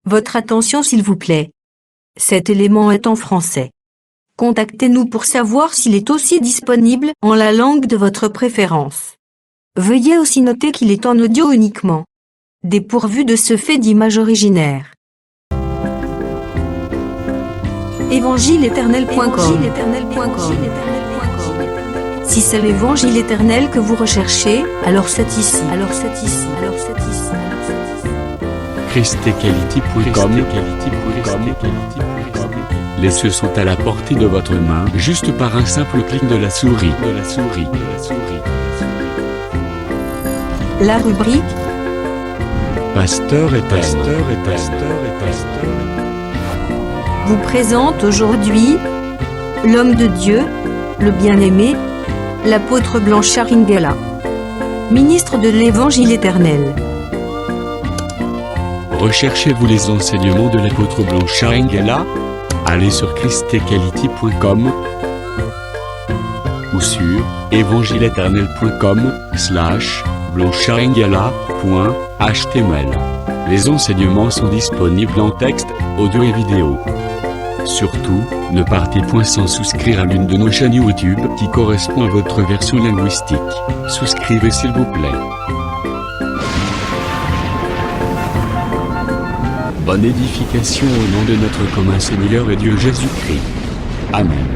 Votre attention s'il vous plaît. Cet élément est en français. Contactez-nous pour savoir s'il est aussi disponible en la langue de votre préférence. Veuillez aussi noter qu'il est en audio uniquement, dépourvu de ce fait d'image originaire. Évangile-éternel.com. Si c'est l'évangile éternel que vous recherchez, alors c'est ici. ChristEquality.com. Les cieux sont à la portée de votre main, juste par un simple clic de la souris. La rubrique Pasteur éternel. vous présente aujourd'hui l'homme de Dieu, le bien-aimé, l'apôtre Blanchard Ingela, ministre de l'Évangile éternel. Recherchez-vous les enseignements de l'apôtre Blanchard Ingela? Allez sur ChristEquality.com ou sur evangileeternel.com/blancharengela.html. Les enseignements sont disponibles en texte, audio et vidéo. Surtout, ne partez point sans souscrire à l'une de nos chaînes YouTube qui correspond à votre version linguistique. Souscrivez s'il vous plaît. Bonne édification au nom de notre commun Seigneur et Dieu Jésus-Christ. Amen.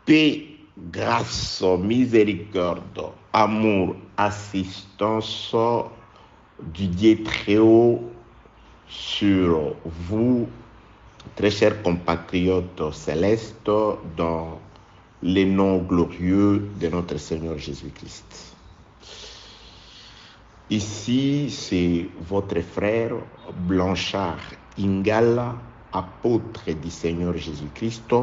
Paix, grâce, miséricorde, amour, assistance du Dieu très haut sur vous, très chers compatriotes célestes, dans les noms glorieux de notre Seigneur Jésus-Christ. Ici, c'est votre frère Blanchard Ingala, apôtre du Seigneur Jésus-Christ,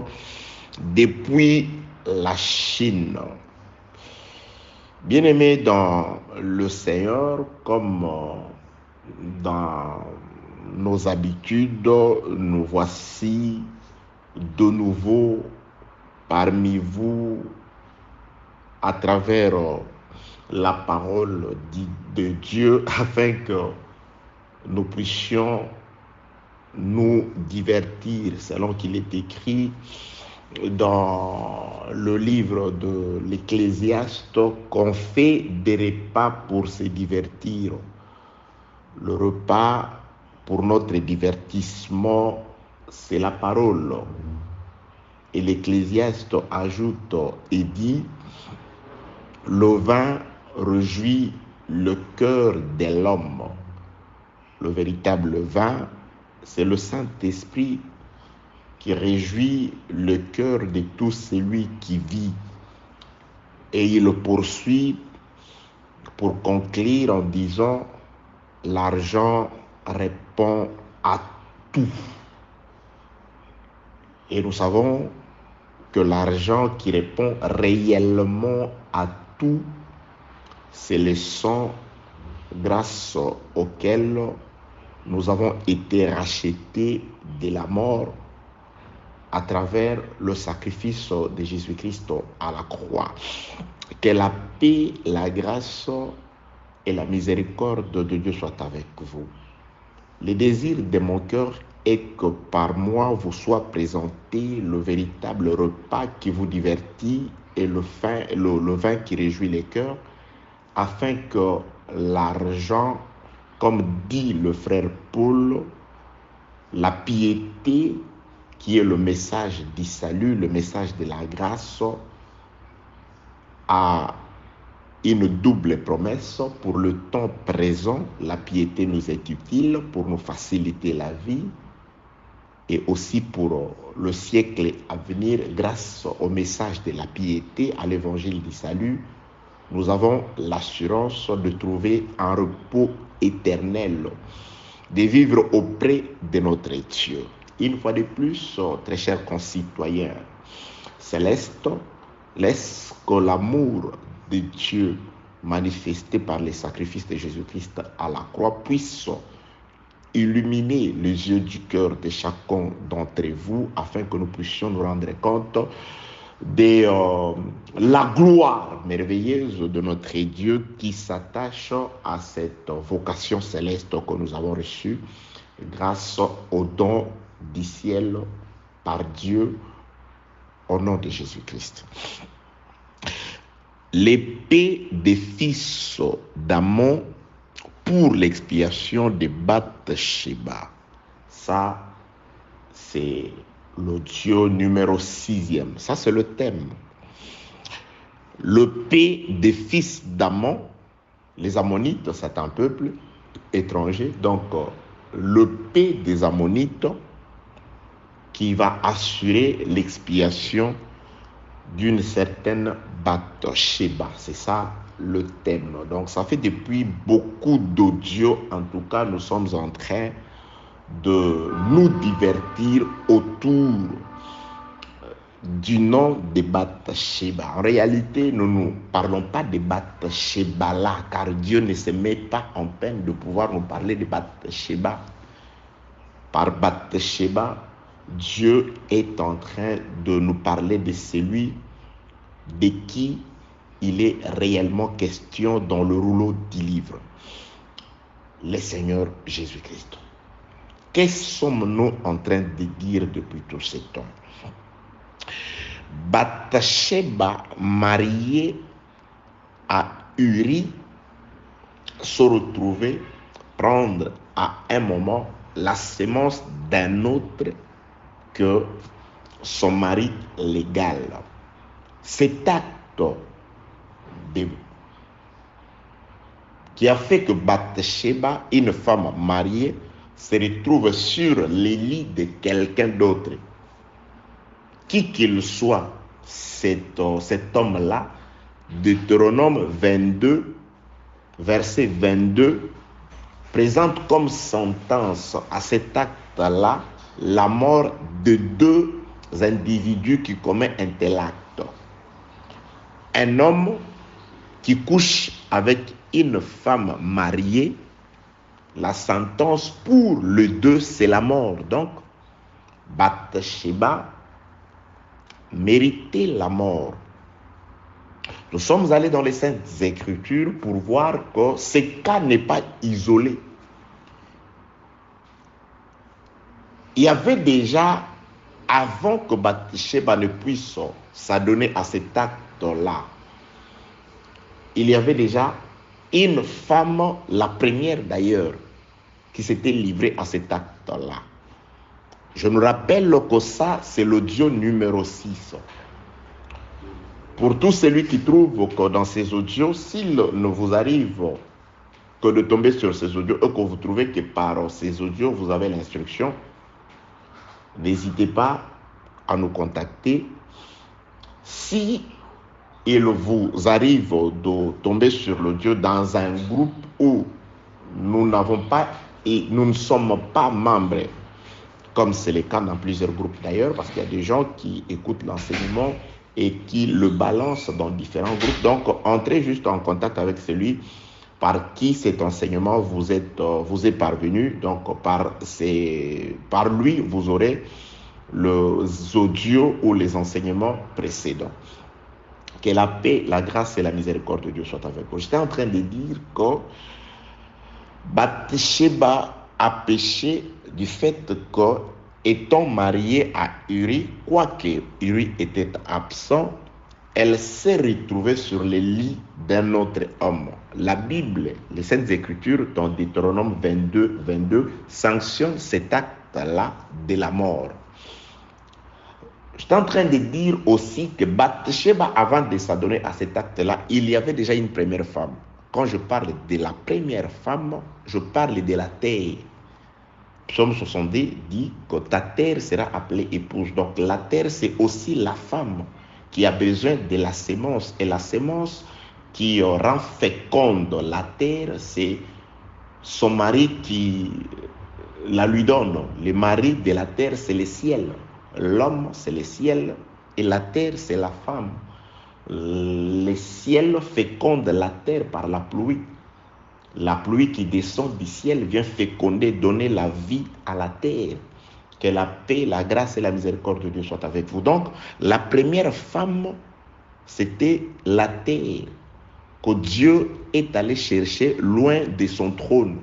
depuis la Chine. Bien-aimés dans le Seigneur, comme dans nos habitudes, nous voici de nouveau parmi vous à travers la parole de Dieu afin que nous puissions nous divertir selon qu'il est écrit dans le livre de l'Ecclésiaste qu'on fait des repas pour se divertir. Le repas pour notre divertissement, c'est la parole. Et l'Ecclésiaste ajoute et dit: le vin réjouit le cœur de l'homme. Le véritable vin, c'est le Saint-Esprit qui réjouit le cœur de tout celui qui vit. Et il poursuit pour conclure en disant: l'argent répond à tout. Et nous savons que l'argent qui répond réellement à tout, c'est le sang grâce auquel nous avons été rachetés de la mort à travers le sacrifice de Jésus-Christ à la croix. Que la paix, la grâce et la miséricorde de Dieu soient avec vous. Le désir de mon cœur est que par moi vous soit présenté le véritable repas qui vous divertit et le vin qui réjouit les cœurs, afin que l'argent, comme dit le frère Paul, la piété qui est le message du salut, le message de la grâce, a une double promesse. Pour le temps présent, la piété nous est utile pour nous faciliter la vie, et aussi pour le siècle à venir, grâce au message de la piété, à l'évangile du salut, nous avons l'assurance de trouver un repos éternel, de vivre auprès de notre Dieu. Une fois de plus, très chers concitoyens célestes, laisse que l'amour de Dieu manifesté par les sacrifices de Jésus-Christ à la croix puisse illuminer les yeux du cœur de chacun d'entre vous, afin que nous puissions nous rendre compte la gloire merveilleuse de notre Dieu qui s'attache à cette vocation céleste que nous avons reçue grâce au don du ciel par Dieu au nom de Jésus-Christ. L'épée des fils d'Ammon pour l'expiation de Bath-sheba. Ça, c'est l'audio numéro 6e. Ça, c'est le thème. L'épée des fils d'Ammon, les Ammonites, c'est un peuple étranger. Donc, l'épée des Ammonites qui va assurer l'expiation d'une certaine Bath-sheba. C'est ça le thème. Donc, ça fait depuis beaucoup d'audio, en tout cas, nous sommes en train de nous divertir autour du nom de Bath-sheba. En réalité, nous ne parlons pas de Bath-sheba là, car Dieu ne se met pas en peine de pouvoir nous parler de Bath-sheba. Par Bath-sheba, Dieu est en train de nous parler de celui de qui il est réellement question dans le rouleau du livre, le Seigneur Jésus-Christ. Que sommes-nous en train de dire depuis tout ce temps? Bath-sheba, mariée à Uri, se retrouver, prendre à un moment la sémence d'un autre que son mari légal. Cet acte qui a fait que Bath-sheba, une femme mariée, se retrouve sur les lits de quelqu'un d'autre. Qui qu'il soit, cet homme-là, Deutéronome 22, verset 22, présente comme sentence à cet acte-là la mort de deux individus qui commettent un tel acte. Un homme qui couche avec une femme mariée, la sentence pour les deux, c'est la mort. Donc, Bath-sheba méritait la mort. Nous sommes allés dans les Saintes Écritures pour voir que ce cas n'est pas isolé. Il y avait déjà, avant que Bath-sheba ne puisse s'adonner à cet acte-là, il y avait déjà une femme, la première d'ailleurs, qui s'était livrée à cet acte-là. Je nous rappelle que ça, c'est l'audio numéro 6. Pour tout celui qui trouve que dans ces audios, s'il ne vous arrive que de tomber sur ces audios et que vous trouvez que par ces audios, vous avez l'instruction, n'hésitez pas à nous contacter. Si il vous arrive de tomber sur l'audio dans un groupe où nous n'avons pas et nous ne sommes pas membres, comme c'est le cas dans plusieurs groupes d'ailleurs, parce qu'il y a des gens qui écoutent l'enseignement et qui le balancent dans différents groupes. Donc, entrez juste en contact avec celui par qui cet enseignement vous est parvenu. Donc, par lui, vous aurez les audios ou les enseignements précédents. Que la paix, la grâce et la miséricorde de Dieu soient avec vous. J'étais en train de dire que Bath-sheba a péché du fait que, étant mariée à Uri, quoique Uri était absent, elle s'est retrouvée sur les lits d'un autre homme. La Bible, les Saintes Écritures, dans Deutéronome 22, 22, sanctionnent cet acte-là de la mort. Je suis en train de dire aussi que Bath-sheba, avant de s'adonner à cet acte-là, il y avait déjà une première femme. Quand je parle de la première femme, je parle de la terre. Psaume 62 dit que ta terre sera appelée épouse. Donc la terre, c'est aussi la femme qui a besoin de la sémence. Et la sémence qui rend féconde la terre, c'est son mari qui la lui donne. Le mari de la terre, c'est le ciel. L'homme, c'est le ciel, et la terre, c'est la femme. Le ciel féconde la terre par la pluie. La pluie qui descend du ciel vient féconder, donner la vie à la terre. Que la paix, la grâce et la miséricorde de Dieu soient avec vous. Donc, la première femme, c'était la terre que Dieu est allé chercher loin de son trône,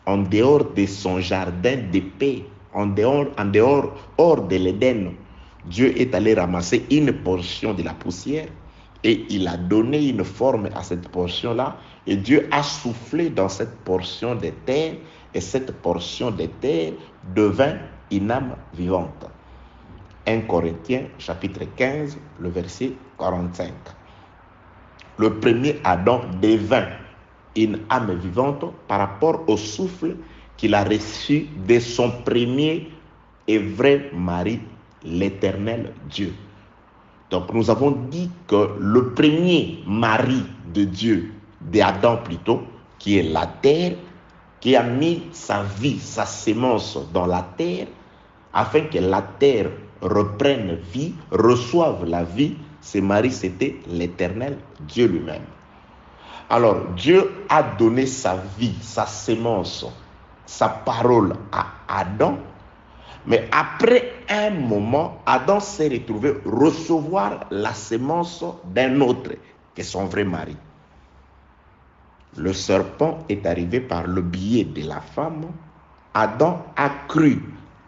en dehors de son jardin de paix, hors de l'Éden. Dieu est allé ramasser une portion de la poussière et il a donné une forme à cette portion-là. Et Dieu a soufflé dans cette portion de terre et cette portion de terre devint une âme vivante. 1 Corinthiens chapitre 15, le verset 45. Le premier Adam devint une âme vivante par rapport au souffle qu'il a reçu de son premier et vrai mari, l'Éternel Dieu. Donc nous avons dit que le premier mari de Dieu, d'Adam plutôt, qui est la terre, qui a mis sa vie, sa sémence dans la terre, afin que la terre reprenne vie, reçoive la vie, ce mari c'était l'Éternel Dieu lui-même. Alors Dieu a donné sa vie, sa sémence, sa parole à Adam, mais après un moment, Adam s'est retrouvé recevoir la sémence d'un autre, qui est son vrai mari. Le serpent est arrivé par le biais de la femme. Adam a cru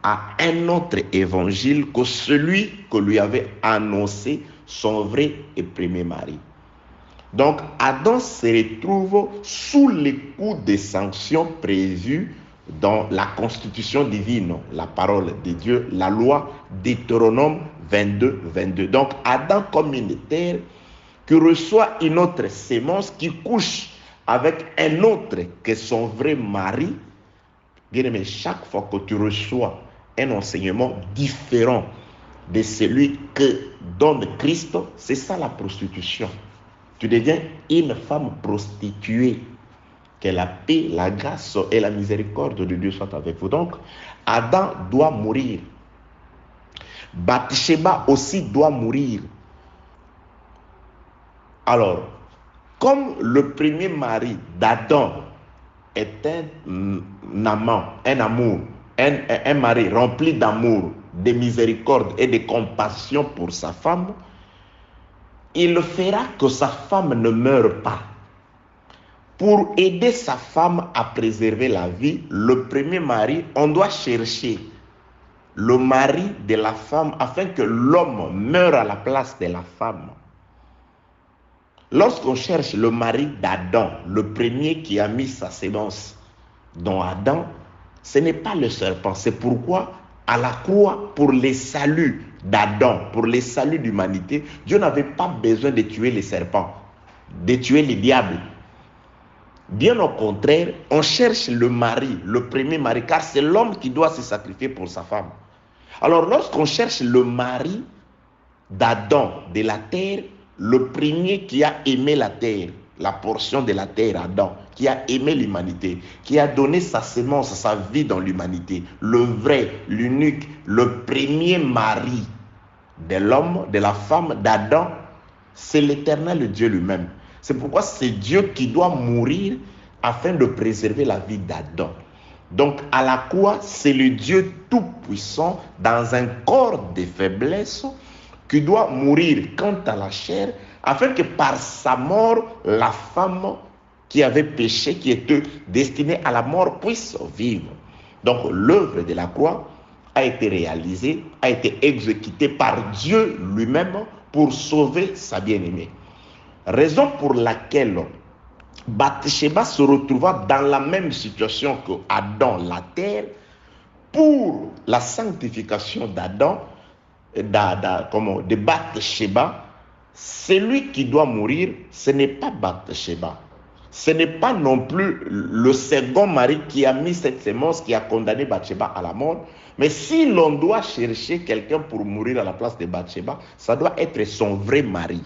à un autre évangile que celui que lui avait annoncé son vrai et premier mari. Donc Adam se retrouve sous les coups des sanctions prévues dans la constitution divine, la parole de Dieu, la loi Deutéronome 22, 22. Donc Adam comme une terre qui reçoit une autre sémence, qui couche avec un autre que son vrai mari. Bien aimé, chaque fois que tu reçois un enseignement différent de celui que donne Christ, c'est ça la prostitution. Tu deviens une femme prostituée. Que la paix, la grâce et la miséricorde de Dieu soient avec vous. Donc, Adam doit mourir. Bathsheba aussi doit mourir. Alors, comme le premier mari d'Adam est un amant, un amour, un mari rempli d'amour, de miséricorde et de compassion pour sa femme, il fera que sa femme ne meure pas. Pour aider sa femme à préserver la vie, le premier mari, on doit chercher le mari de la femme afin que l'homme meure à la place de la femme. Lorsqu'on cherche le mari d'Adam, le premier qui a mis sa sémence dans Adam, ce n'est pas le serpent. C'est pourquoi à la croix, pour le salut d'Adam, pour le salut de l'humanité, Dieu n'avait pas besoin de tuer les serpents, de tuer les diables. Bien au contraire, on cherche le mari, le premier mari, car c'est l'homme qui doit se sacrifier pour sa femme. Alors lorsqu'on cherche le mari d'Adam, de la terre, le premier qui a aimé la terre, la portion de la terre, Adam, qui a aimé l'humanité, qui a donné sa sémence, sa vie dans l'humanité, le vrai, l'unique, le premier mari de l'homme, de la femme, d'Adam, c'est l'Éternel Dieu lui-même. C'est pourquoi c'est Dieu qui doit mourir afin de préserver la vie d'Adam. Donc à la croix, c'est le Dieu tout-puissant dans un corps de faiblesse qui doit mourir quant à la chair, afin que par sa mort, la femme qui avait péché, qui était destinée à la mort, puisse vivre. Donc l'œuvre de la croix a été réalisée, a été exécutée par Dieu lui-même pour sauver sa bien-aimée. Raison pour laquelle Bathsheba se retrouva dans la même situation que Adam, la terre, pour la sanctification d'Adam, de Bathsheba. Celui qui doit mourir, ce n'est pas Bathsheba. Ce n'est pas non plus le second mari qui a mis cette sémence, qui a condamné Bathsheba à la mort. Mais si l'on doit chercher quelqu'un pour mourir à la place de Bathsheba, ça doit être son vrai mari.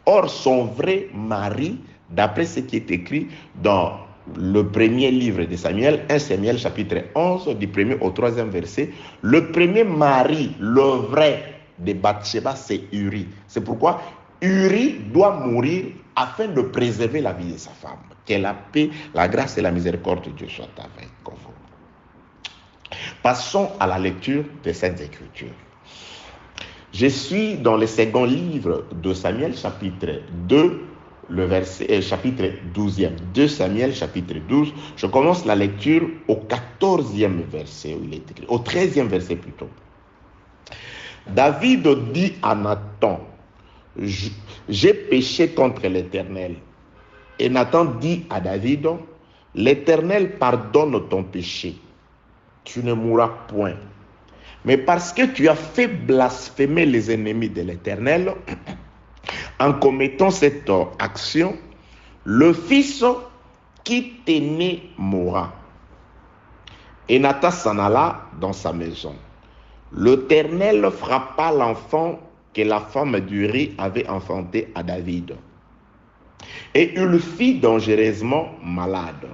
Or, son vrai mari, d'après ce qui est écrit dans le premier livre de Samuel, 1 Samuel chapitre 11, du 1er au 3e verset, le premier mari, le vrai de Bathsheba, c'est Uri. C'est pourquoi Uri doit mourir afin de préserver la vie de sa femme. Que la paix, la grâce et la miséricorde de Dieu soient avec vous. Passons à la lecture des Saintes Écritures. Je suis dans le second livre de Samuel, chapitre 2, chapitre 12e. 2 Samuel, chapitre 12. Je commence la lecture au 14e verset, où il est écrit, au 13e verset plutôt. David dit à Nathan, j'ai péché contre l'Éternel. Et Nathan dit à David, l'Éternel pardonne ton péché. Tu ne mourras point. Mais parce que tu as fait blasphémer les ennemis de l'Éternel, en commettant cette action, le fils qui t'aimait mourra. Et Nathan s'en alla dans sa maison. L'Éternel frappa l'enfant que la femme d'Uri avait enfanté à David. Et il fit dangereusement malade.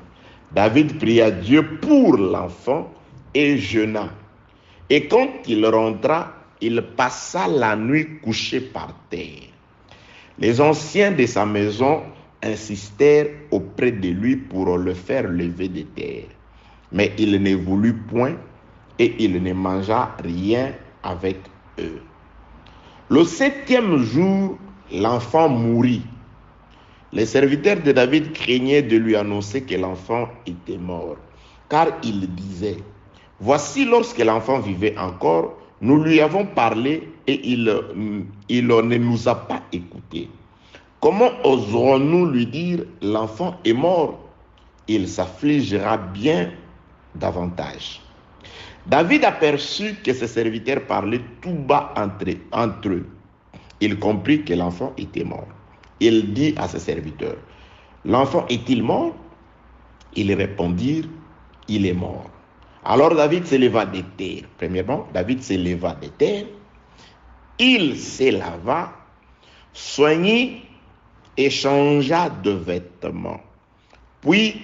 David pria Dieu pour l'enfant et jeûna. Et quand il rentra, il passa la nuit couché par terre. Les anciens de sa maison insistèrent auprès de lui pour le faire lever de terre. Mais il ne voulut point et il ne mangea rien avec eux. Le 7e jour, l'enfant mourut. Les serviteurs de David craignaient de lui annoncer que l'enfant était mort, car il disait, voici lorsque l'enfant vivait encore, nous lui avons parlé et il ne nous a pas écoutés. Comment oserons-nous lui dire, l'enfant est mort? Il s'affligera bien davantage. David aperçut que ses serviteurs parlaient tout bas entre eux. Il comprit que l'enfant était mort. Il dit à ses serviteurs, l'enfant est-il mort? Ils répondirent, il est mort. Alors David se leva de terre. Premièrement, David se leva de terre. Il se lava, soignit et changea de vêtements. Puis,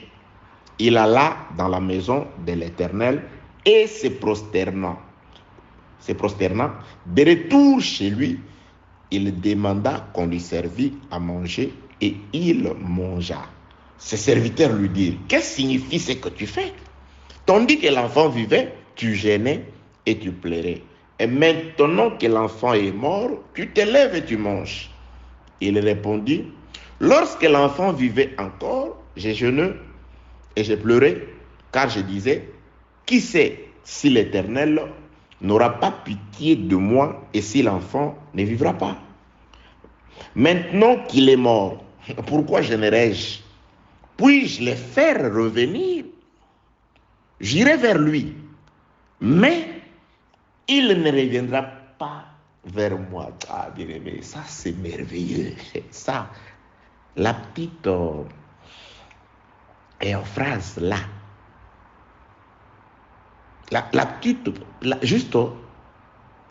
il alla dans la maison de l'Éternel et se prosterna. De retour chez lui, il demanda qu'on lui servît à manger et il mangea. Ses serviteurs lui dirent, qu'est-ce que signifie ce que tu fais? Tandis que l'enfant vivait, tu gênais et tu pleurais. Et maintenant que l'enfant est mort, tu te lèves et tu manges. Il répondit, lorsque l'enfant vivait encore, j'ai jeûné et j'ai pleuré, car je disais, qui sait si l'Éternel n'aura pas pitié de moi et si l'enfant ne vivra pas? Maintenant qu'il est mort, pourquoi gênerais-je? Puis-je le faire revenir? J'irai vers lui, mais il ne reviendra pas vers moi. Ah, bien aimé, ça c'est merveilleux. Ça, la petite phrase là, juste,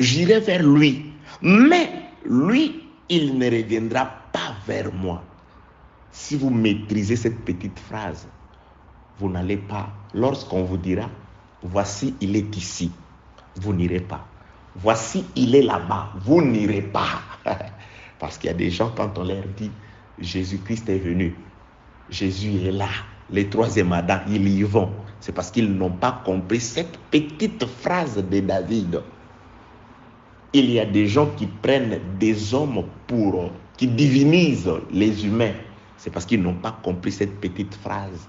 j'irai vers lui, mais lui, il ne reviendra pas vers moi. Si vous maîtrisez cette petite phrase, vous n'allez pas, lorsqu'on vous dira, voici, il est ici, vous n'irez pas. Voici, il est là-bas, vous n'irez pas. Parce qu'il y a des gens, quand on leur dit, Jésus-Christ est venu, Jésus est là, les troisième Adam, ils y vont. C'est parce qu'ils n'ont pas compris cette petite phrase de David. Il y a des gens qui prennent des hommes qui divinisent les humains. C'est parce qu'ils n'ont pas compris cette petite phrase.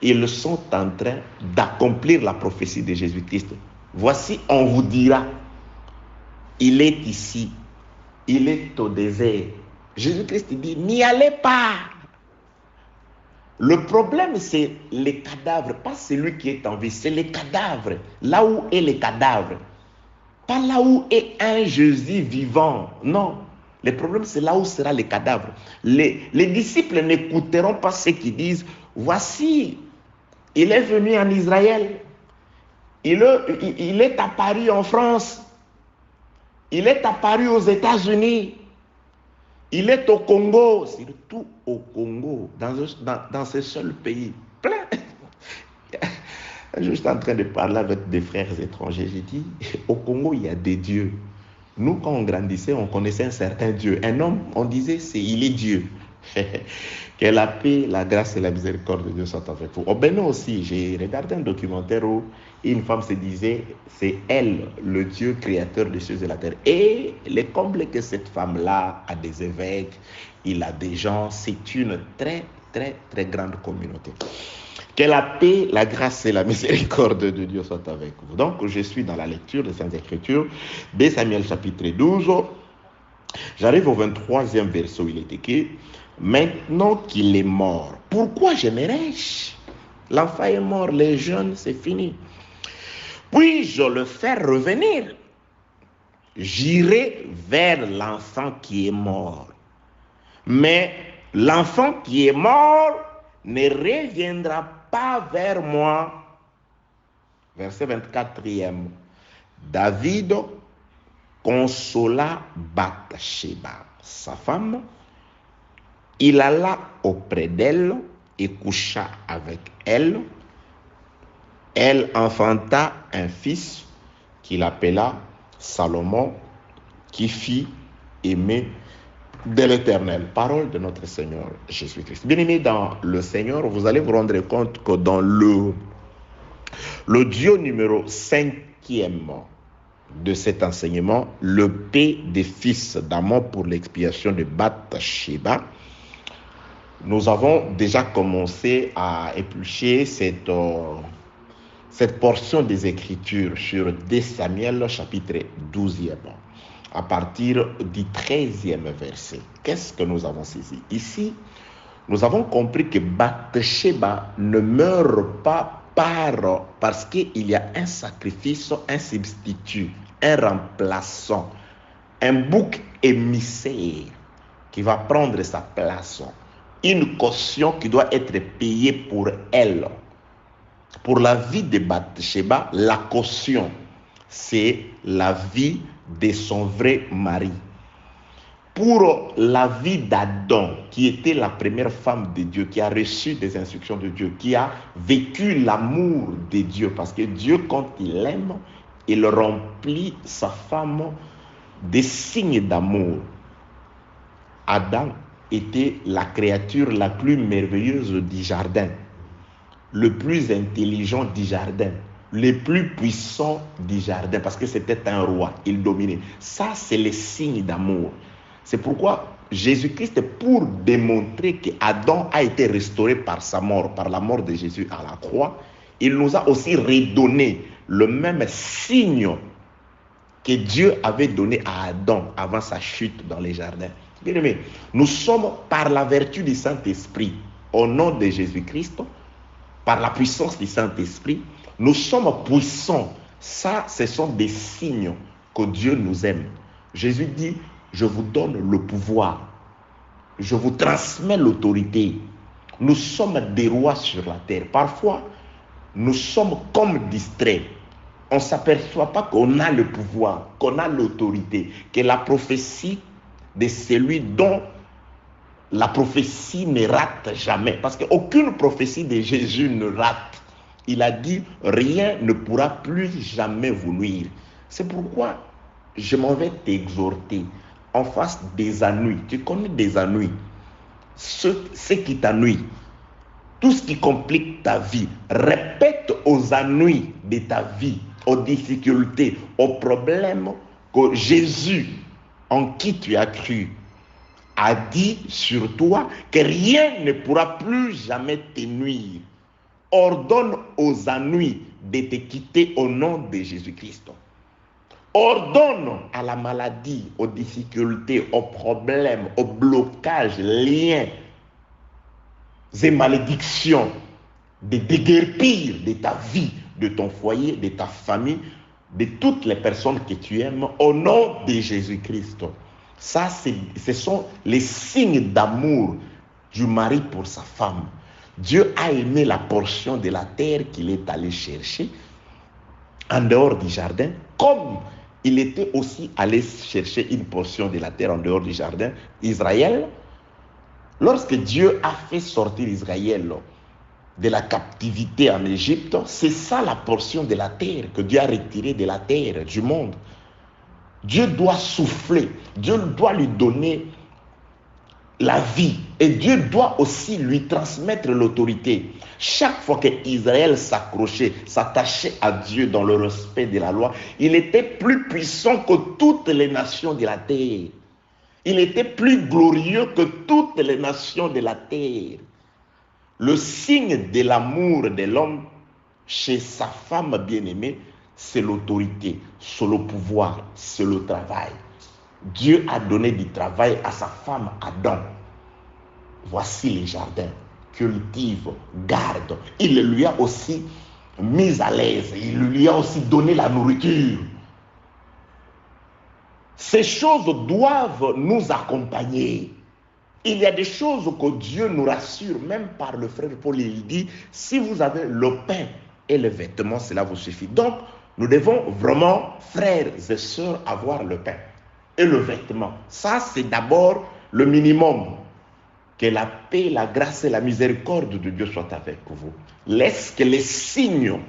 Ils sont en train d'accomplir la prophétie de Jésus-Christ. Voici, on vous dira, il est ici, il est au désert. Jésus-Christ dit, n'y allez pas. Le problème, c'est les cadavres, pas celui qui est en vie, c'est les cadavres. Là où est les cadavres. Pas là où est un Jésus vivant. Non. Le problème, c'est là où sera les cadavres. Les disciples n'écouteront pas ceux qui disent, voici, il est venu en Israël. Il est apparu en France. Il est apparu aux États-Unis. Il est au Congo, surtout au Congo, dans ce seul pays. Plein. Je suis en train de parler avec des frères étrangers. J'ai dit, au Congo, il y a des dieux. Nous, quand on grandissait, on connaissait un certain Dieu. Un homme, on disait, il est Dieu. Que la paix, la grâce et la miséricorde de Dieu soient avec vous. Au Bénin aussi, j'ai regardé un documentaire où une femme se disait, c'est elle, le Dieu créateur des cieux et de la terre. Et les combles que cette femme-là a des évêques, il a des gens, c'est une très, très, très grande communauté. Que la paix, la grâce et la miséricorde de Dieu soient avec vous. Donc, je suis dans la lecture des Saintes Écritures, de Samuel chapitre 12. J'arrive au 23e verset où il est écrit, maintenant qu'il est mort, pourquoi j'aimerais-je? L'enfant est mort, les jeunes, c'est fini. Puis-je le faire revenir? J'irai vers l'enfant qui est mort. Mais l'enfant qui est mort ne reviendra pas vers moi. Verset 24e. David consola Bathsheba, sa femme. Il alla auprès d'elle et coucha avec elle. Elle enfanta un fils qu'il appela Salomon, qui fit aimer de l'Éternel. Parole de notre Seigneur Jésus-Christ. Bien-aimés dans le Seigneur, vous allez vous rendre compte que dans l'audio numéro 5e de cet enseignement, le paix des fils d'Amon pour l'expiation de Bathsheba, nous avons déjà commencé à éplucher cette portion des Écritures sur 2 Samuel chapitre 12e, à partir du 13e verset. Qu'est-ce que nous avons saisi? Ici, nous avons compris que Bathsheba ne meurt pas parce qu'il y a un sacrifice, un substitut, un remplaçant, un bouc émissaire qui va prendre sa place, une caution qui doit être payée pour elle. Pour la vie de Bathsheba, la caution, c'est la vie de son vrai mari. Pour la vie d'Adam, qui était la première femme de Dieu, qui a reçu des instructions de Dieu, qui a vécu l'amour de Dieu, parce que Dieu, quand il aime, il remplit sa femme des signes d'amour. Adam était la créature la plus merveilleuse du jardin, le plus intelligent du jardin, le plus puissant du jardin, parce que c'était un roi, il dominait. Ça, c'est les signes d'amour. C'est pourquoi Jésus-Christ, pour démontrer qu'Adam a été restauré par sa mort, par la mort de Jésus à la croix, il nous a aussi redonné le même signe que Dieu avait donné à Adam avant sa chute dans les jardins. Bien aimé, nous sommes par la vertu du Saint-Esprit, au nom de Jésus-Christ, par la puissance du Saint-Esprit, nous sommes puissants. Ça, ce sont des signes que Dieu nous aime. Jésus dit, je vous donne le pouvoir, je vous transmets l'autorité. Nous sommes des rois sur la terre. Parfois, nous sommes comme distraits. On ne s'aperçoit pas qu'on a le pouvoir, qu'on a l'autorité, que la prophétie de celui dont la prophétie ne rate jamais. Parce qu'aucune prophétie de Jésus ne rate. Il a dit, rien ne pourra plus jamais vous nuire. C'est pourquoi je m'en vais t'exhorter en face des ennuis. Tu connais des ennuis. Ce qui t'ennuie, tout ce qui complique ta vie, répète aux ennuis de ta vie, aux difficultés, aux problèmes que Jésus, en qui tu as cru, a dit sur toi que rien ne pourra plus jamais te nuire. Ordonne aux ennuis de te quitter au nom de Jésus-Christ. Ordonne à la maladie, aux difficultés, aux problèmes, aux blocages, liens et malédictions de déguerpir de ta vie, de ton foyer, de ta famille, de toutes les personnes que tu aimes, au nom de Jésus-Christ. Ça, ce sont les signes d'amour du mari pour sa femme. Dieu a aimé la portion de la terre qu'il est allé chercher en dehors du jardin, comme il était aussi allé chercher une portion de la terre en dehors du jardin, Israël. Lorsque Dieu a fait sortir Israël de la captivité en Égypte, c'est ça la portion de la terre que Dieu a retirée de la terre, du monde. Dieu doit souffler, Dieu doit lui donner la vie. Et Dieu doit aussi lui transmettre l'autorité. Chaque fois qu'Israël s'accrochait, s'attachait à Dieu dans le respect de la loi, il était plus puissant que toutes les nations de la terre. Il était plus glorieux que toutes les nations de la terre. Le signe de l'amour de l'homme chez sa femme bien-aimée, c'est l'autorité, c'est le pouvoir, c'est le travail. Dieu a donné du travail à sa femme Adam. Voici les jardins, cultive, garde. Il lui a aussi mis à l'aise, il lui a aussi donné la nourriture. Ces choses doivent nous accompagner. Il y a des choses que Dieu nous rassure, même par le frère Paul, il dit, si vous avez le pain et les vêtements, cela vous suffit. Donc, nous devons vraiment, frères et sœurs, avoir le pain et le vêtement. Ça, c'est d'abord le minimum. Que la paix, la grâce et la miséricorde de Dieu soient avec vous. Laisse que les signes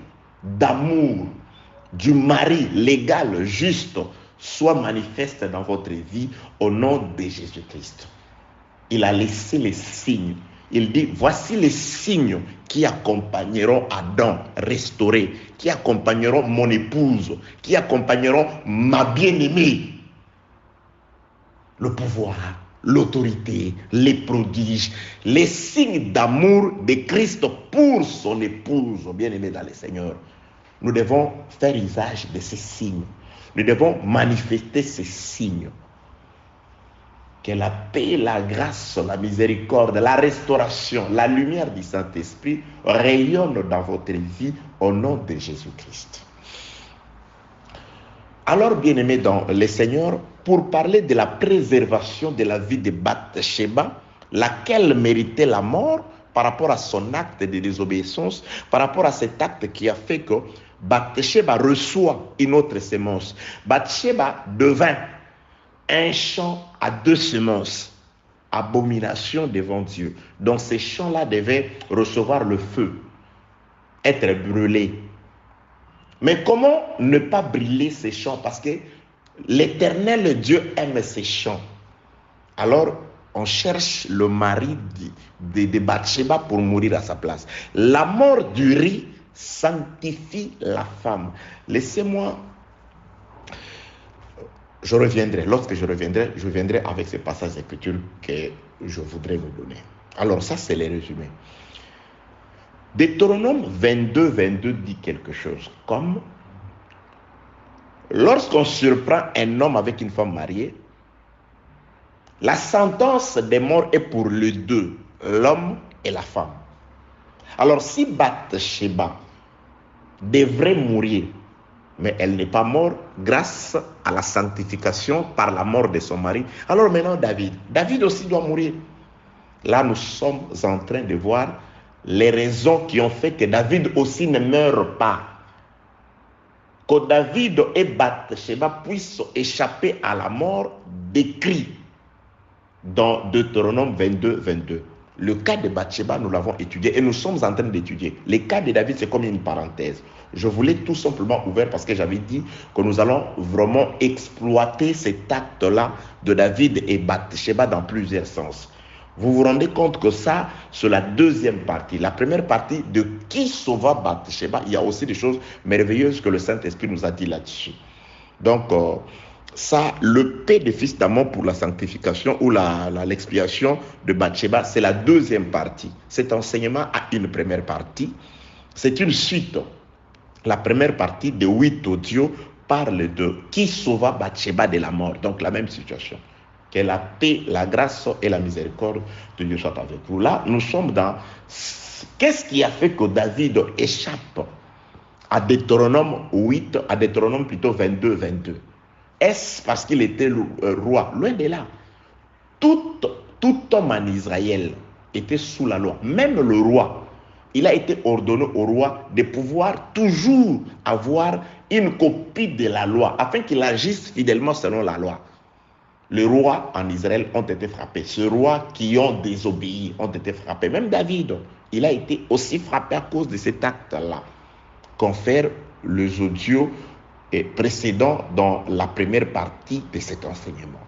d'amour du mari légal, juste, soient manifestes dans votre vie au nom de Jésus-Christ. Il a laissé les signes. Il dit, voici les signes qui accompagneront Adam restauré, qui accompagneront mon épouse, qui accompagneront ma bien-aimée. Le pouvoir, l'autorité, les prodiges, les signes d'amour de Christ pour son épouse, bien-aimée dans le Seigneur. Nous devons faire usage de ces signes. Nous devons manifester ces signes. Que la paix, la grâce, la miséricorde, la restauration, la lumière du Saint-Esprit rayonnent dans votre vie au nom de Jésus-Christ. Alors, bien-aimés dans le Seigneur, pour parler de la préservation de la vie de Bathsheba, laquelle méritait la mort par rapport à son acte de désobéissance, par rapport à cet acte qui a fait que Bathsheba reçoit une autre sémence. Bathsheba devint un champ à deux semences, abomination devant Dieu. Donc ces champs-là devaient recevoir le feu, être brûlés. Mais comment ne pas brûler ces champs? Parce que l'Éternel Dieu aime ces champs. Alors on cherche le mari de Bathsheba pour mourir à sa place. La mort du riz sanctifie la femme. Laissez-moi... Je reviendrai, lorsque je reviendrai avec ces passages d'écriture que je voudrais vous donner. Alors ça, c'est les résumés. Deutéronome 22 dit quelque chose comme lorsqu'on surprend un homme avec une femme mariée, la sentence des morts est pour les deux, l'homme et la femme. Alors si Bathsheba devrait mourir, mais elle n'est pas morte grâce à la sanctification par la mort de son mari. Alors maintenant David aussi doit mourir. Là nous sommes en train de voir les raisons qui ont fait que David aussi ne meure pas. Que David et Bathsheba puissent échapper à la mort décrit dans Deutéronome 22. Le cas de Bathsheba, nous l'avons étudié et nous sommes en train d'étudier. Le cas de David, c'est comme une parenthèse. Je voulais tout simplement ouvert parce que j'avais dit que nous allons vraiment exploiter cet acte-là de David et Bathsheba dans plusieurs sens. Vous vous rendez compte que ça, c'est la deuxième partie. La première partie de qui sauva Bathsheba, il y a aussi des choses merveilleuses que le Saint-Esprit nous a dit là-dessus. Donc, ça, le paix des fils d'Amon pour la sanctification ou l'expiation de Bathsheba, c'est la deuxième partie. Cet enseignement a une première partie. C'est une suite. La première partie de 8 audios parle de qui sauva Bathsheba de la mort. Donc la même situation. Que la paix, la grâce et la miséricorde de Dieu soient avec vous. Là, nous sommes dans... Qu'est-ce qui a fait que David échappe à Deutéronome 8, à Deutéronome plutôt 22. Est-ce parce qu'il était roi? Loin de là. Tout homme en Israël était sous la loi. Même le roi. Il a été ordonné au roi de pouvoir toujours avoir une copie de la loi, afin qu'il agisse fidèlement selon la loi. Les rois en Israël ont été frappés. Ces rois qui ont désobéi ont été frappés. Même David, il a été aussi frappé à cause de cet acte-là. Confère les audios précédents dans la première partie de cet enseignement.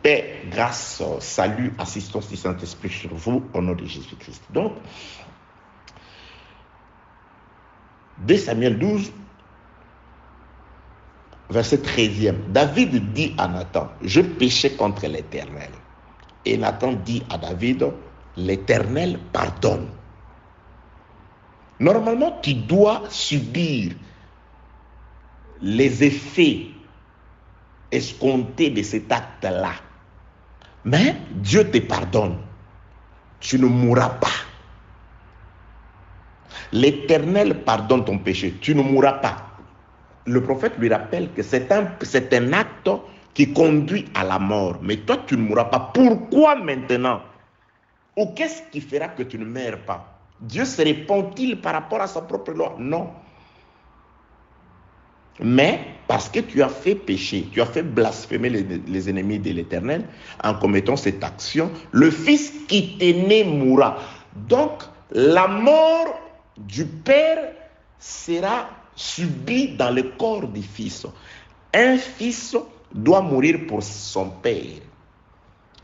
paix, grâce, salut, assistance du Saint-Esprit sur vous, au nom de Jésus-Christ. Donc, 2 Samuel 12, verset 13e. David dit à Nathan, je péchais contre l'Éternel. Et Nathan dit à David, l'Éternel pardonne. Normalement, tu dois subir les effets escomptés de cet acte-là. Mais Dieu te pardonne. Tu ne mourras pas. L'Éternel pardonne ton péché. Tu ne mourras pas. Le prophète lui rappelle que c'est un acte qui conduit à la mort. Mais toi, tu ne mourras pas. Pourquoi maintenant? Ou qu'est-ce qui fera que tu ne meurs pas? Dieu se répond-il par rapport à sa propre loi? Non. Mais parce que tu as fait pécher, tu as fait blasphémer les ennemis de l'Éternel en commettant cette action, le fils qui t'est né mourra. Donc, la mort du père sera subie dans le corps du fils. Un fils doit mourir pour son père.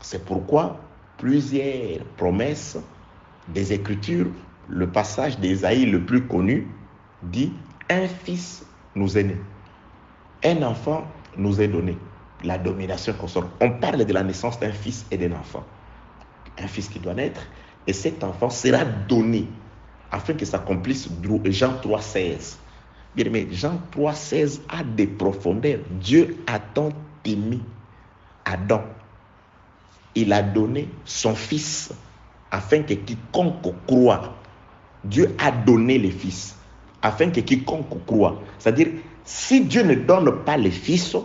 C'est pourquoi plusieurs promesses des Écritures, le passage d'Ésaïe le plus connu, dit « Un fils nous est né, un enfant nous est donné, la domination consort ». On parle de la naissance d'un fils et d'un enfant. Un fils qui doit naître, et cet enfant sera donné afin que s'accomplisse Jean 3,16. Bien, mais Jean 3,16 a des profondeurs. Dieu a tant aimé Adam. Il a donné son fils afin que quiconque croit. Dieu a donné le fils afin que quiconque croit. C'est-à-dire, si Dieu ne donne pas le fils,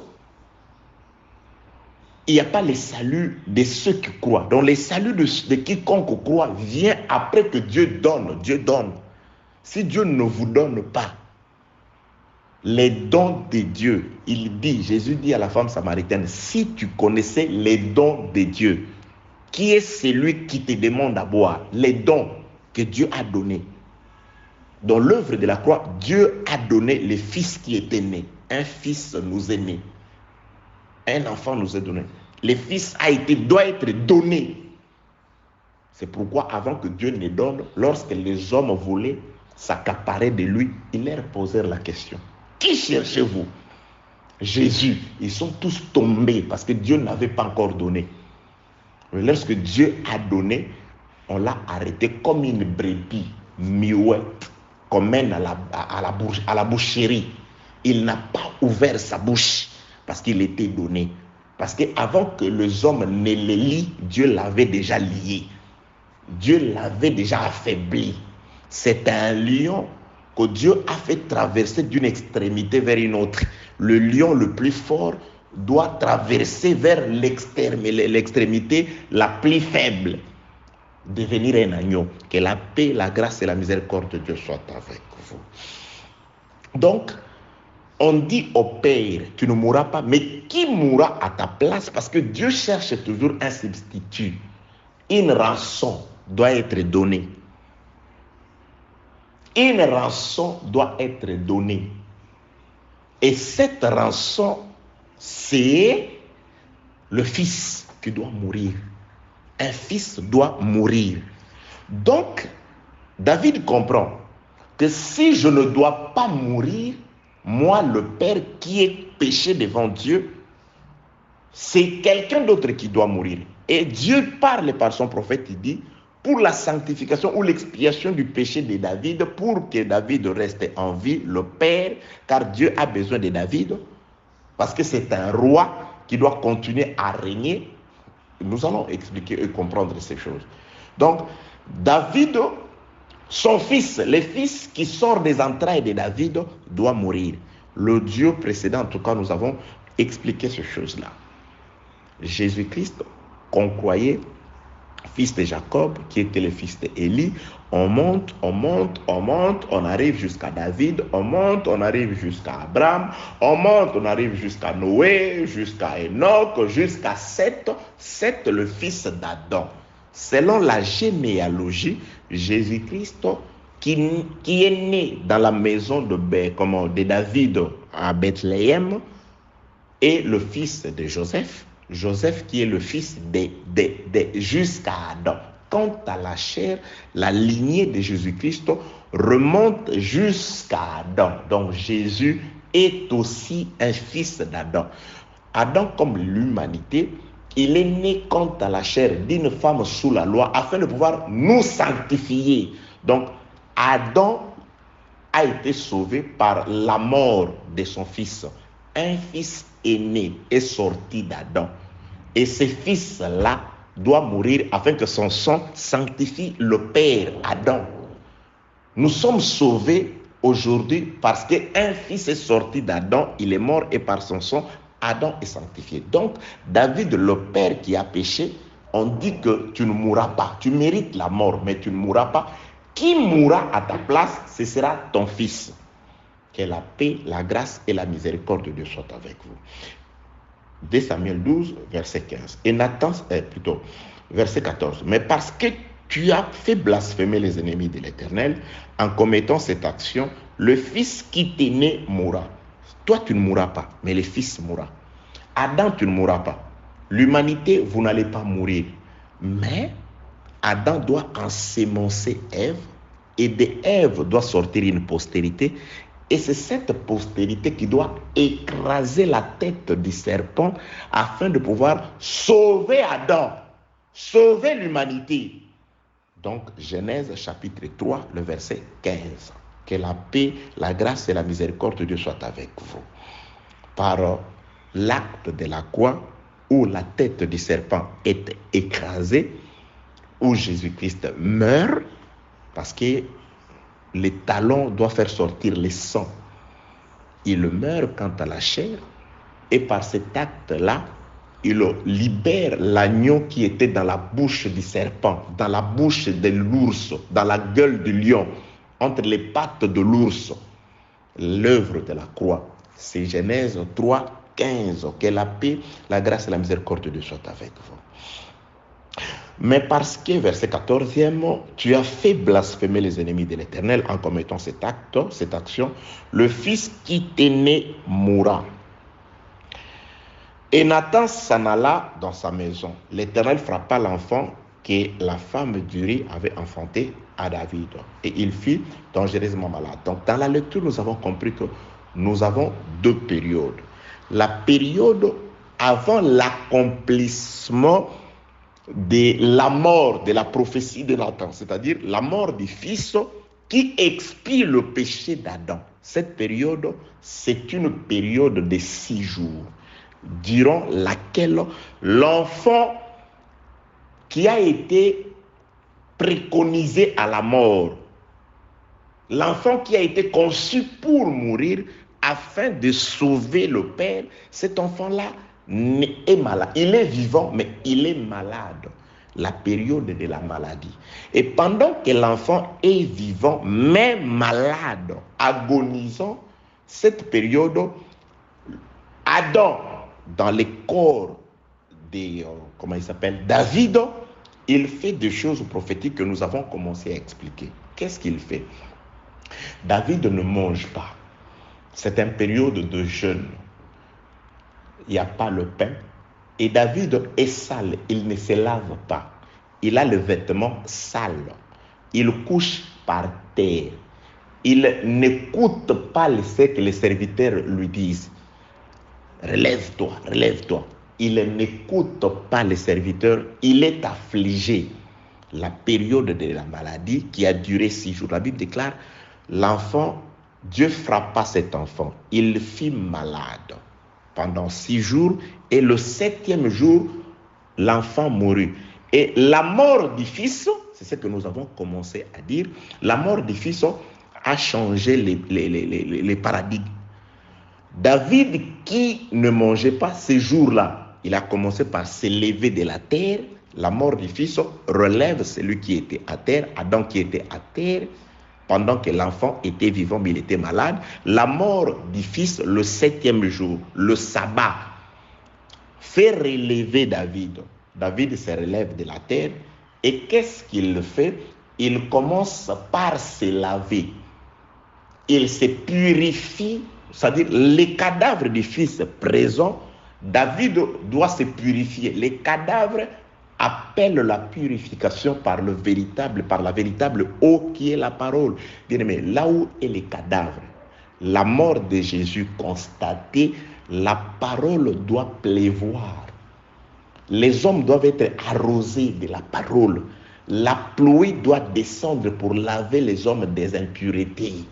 il n'y a pas le salut de ceux qui croient. Donc, le salut de quiconque croit vient après que Dieu donne. Dieu donne. Si Dieu ne vous donne pas les dons de Dieu, Jésus dit à la femme samaritaine, si tu connaissais les dons de Dieu, qui est celui qui te demande à boire? Les dons que Dieu a donnés. Dans l'œuvre de la croix, Dieu a donné le fils qui était né. Un fils nous est né. Un enfant nous est donné. Le fils doit être donné. C'est pourquoi avant que Dieu ne donne, lorsque les hommes voulaient s'accaparer de lui, ils leur posèrent la question. Qui cherchez-vous? Jésus. Ils sont tous tombés parce que Dieu n'avait pas encore donné. Mais lorsque Dieu a donné, on l'a arrêté comme une brebis muette qu'on mène à la boucherie. Il n'a pas ouvert sa bouche parce qu'il était donné. Parce qu'avant que les hommes ne le lient, Dieu l'avait déjà lié. Dieu l'avait déjà affaibli. C'est un lion que Dieu a fait traverser d'une extrémité vers une autre. Le lion le plus fort doit traverser vers l'extrémité la plus faible, devenir un agneau. Que la paix, la grâce et la miséricorde de Dieu soient avec vous. Donc, on dit au Père, tu ne mourras pas, mais qui mourra à ta place? Parce que Dieu cherche toujours un substitut. Une rançon doit être donnée. Une rançon doit être donnée. Et cette rançon, c'est le fils qui doit mourir. Un fils doit mourir. Donc, David comprend que si je ne dois pas mourir, moi, le Père qui est péché devant Dieu, c'est quelqu'un d'autre qui doit mourir. Et Dieu parle par son prophète, il dit, pour la sanctification ou l'expiation du péché de David, pour que David reste en vie, le Père, car Dieu a besoin de David, parce que c'est un roi qui doit continuer à régner. Nous allons expliquer et comprendre ces choses. Donc, David, son fils, le fils qui sort des entrailles de David, doit mourir. Le Dieu précédent, en tout cas, nous avons expliqué ces choses-là. Jésus-Christ, qu'on croyait fils de Jacob, qui était le fils d'Élie, on monte, on arrive jusqu'à David, on monte, on arrive jusqu'à Abraham, on monte, on arrive jusqu'à Noé, jusqu'à Enoch, jusqu'à Seth, Seth le fils d'Adam. Selon la généalogie, Jésus-Christ, qui est né dans la maison de David à Bethléem, est le fils de Joseph, Joseph qui est le fils jusqu'à Adam. Quant à la chair, la lignée de Jésus-Christ remonte jusqu'à Adam. Donc Jésus est aussi un fils d'Adam. Adam, comme l'humanité, il est né quant à la chair d'une femme sous la loi afin de pouvoir nous sanctifier. Donc Adam a été sauvé par la mort de son fils. Un fils aîné est sorti d'Adam. Et ce fils-là doit mourir afin que son sang sanctifie le père Adam. Nous sommes sauvés aujourd'hui parce qu'un fils est sorti d'Adam, il est mort et par son sang, Adam est sanctifié. Donc, David, le père qui a péché, on dit que tu ne mourras pas. Tu mérites la mort, mais tu ne mourras pas. Qui mourra à ta place, ce sera ton fils. Que la paix, la grâce et la miséricorde de Dieu soient avec vous. 2 Samuel 12, verset 15. Et Nathan, verset 14. Mais parce que tu as fait blasphémer les ennemis de l'Éternel, en commettant cette action, le fils qui t'est né mourra. Toi, tu ne mourras pas, mais le fils mourra. Adam, tu ne mourras pas. L'humanité, vous n'allez pas mourir. Mais Adam doit ensemencer Ève, et de Ève doit sortir une postérité. Et c'est cette postérité qui doit écraser la tête du serpent afin de pouvoir sauver Adam, sauver l'humanité. Donc, Genèse chapitre 3, le verset 15. Que la paix, la grâce et la miséricorde de Dieu soient avec vous. Par l'acte de la croix, où la tête du serpent est écrasée, où Jésus-Christ meurt, parce que les talons doivent faire sortir le sang. Il meurt quant à la chair, et par cet acte-là, il libère l'agneau qui était dans la bouche du serpent, dans la bouche de l'ours, dans la gueule du lion, entre les pattes de l'ours. L'œuvre de la croix, c'est Genèse 3, 15. Que la paix, la grâce et la miséricorde de Dieu soient avec vous. Mais parce que, verset 14e, tu as fait blasphémer les ennemis de l'Éternel en commettant cet acte, cette action, le fils qui t'est né mourra. Et Nathan s'en alla dans sa maison. L'Éternel frappa l'enfant que la femme d'Uri avait enfanté à David. Et il fut dangereusement malade. Donc dans la lecture, nous avons compris que nous avons deux périodes. La période avant l'accomplissement de la mort, de la prophétie de Nathan, c'est-à-dire la mort du Fils qui expie le péché d'Adam. Cette période, c'est une période de 6 jours, durant laquelle l'enfant qui a été préconisé à la mort, l'enfant qui a été conçu pour mourir afin de sauver le Père, cet enfant-là est malade. Il est vivant, mais il est malade. La période de la maladie. Et pendant que l'enfant est vivant, mais malade, agonisant, cette période, Adam, dans le corps de, David, il fait des choses prophétiques que nous avons commencé à expliquer. Qu'est-ce qu'il fait? David ne mange pas. C'est une période de jeûne. Il n'y a pas le pain. Et David est sale, il ne se lave pas. Il a le vêtement sale. Il couche par terre. Il n'écoute pas ce que les serviteurs lui disent. Relève-toi, relève-toi. Il n'écoute pas les serviteurs. Il est affligé. La période de la maladie qui a duré 6 jours. La Bible déclare, l'enfant, Dieu frappa cet enfant. Il fut malade pendant 6 jours, et le 7e jour, l'enfant mourut. Et la mort du fils, c'est ce que nous avons commencé à dire, la mort du fils a changé les paradigmes. David, qui ne mangeait pas ces jours-là, il a commencé par s'élever de la terre. La mort du fils relève celui qui était à terre, Adam qui était à terre, pendant que l'enfant était vivant, mais il était malade. La mort du fils, le 7e jour, le sabbat, fait relever David. David se relève de la terre. Et qu'est-ce qu'il fait? Il commence par se laver. Il se purifie, c'est-à-dire les cadavres du fils présents David doit se purifier. Les cadavres appellent la purification par la véritable eau qui est la parole. Bien-aimé, là où est les cadavres, la mort de Jésus constatée, la parole doit pleuvoir. Les hommes doivent être arrosés de la parole. La pluie doit descendre pour laver les hommes des impuretés.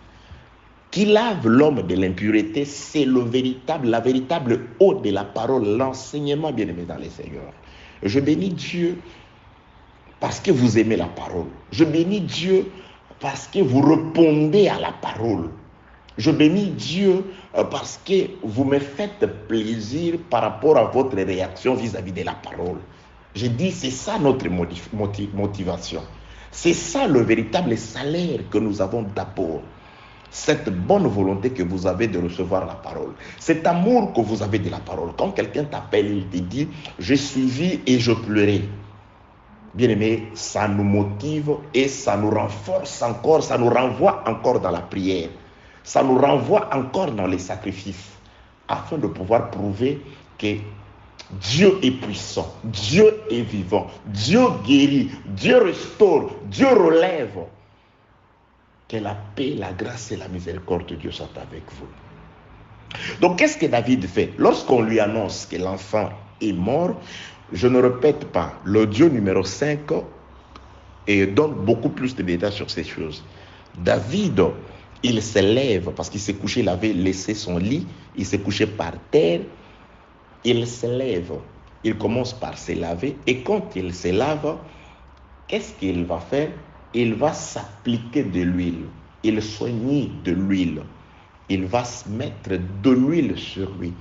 Qui lave l'homme de l'impureté, c'est la véritable eau de la parole, l'enseignement, bien-aimé dans les Seigneurs. Je bénis Dieu parce que vous aimez la parole. Je bénis Dieu parce que vous répondez à la parole. Je bénis Dieu parce que vous me faites plaisir par rapport à votre réaction vis-à-vis de la parole. Je dis, c'est ça notre motivation. C'est ça le véritable salaire que nous avons d'abord. Cette bonne volonté que vous avez de recevoir la parole. Cet amour que vous avez de la parole. Quand quelqu'un t'appelle, il te dit, je suivis et je pleurais. Bien-aimé, ça nous motive et ça nous renforce encore, ça nous renvoie encore dans la prière. Ça nous renvoie encore dans les sacrifices, afin de pouvoir prouver que Dieu est puissant, Dieu est vivant, Dieu guérit, Dieu restaure, Dieu relève. Que la paix, la grâce et la miséricorde de Dieu soient avec vous. Donc, qu'est-ce que David fait? Lorsqu'on lui annonce que l'enfant est mort, je ne répète pas, l'audio numéro 5 et donne beaucoup plus de détails sur ces choses. David, il se lève parce qu'il s'est couché, il avait laissé son lit, il s'est couché par terre, il se lève, il commence par se laver et quand il se lave, qu'est-ce qu'il va faire? Il va s'appliquer de l'huile, il soigne de l'huile, il va se mettre de l'huile sur lui.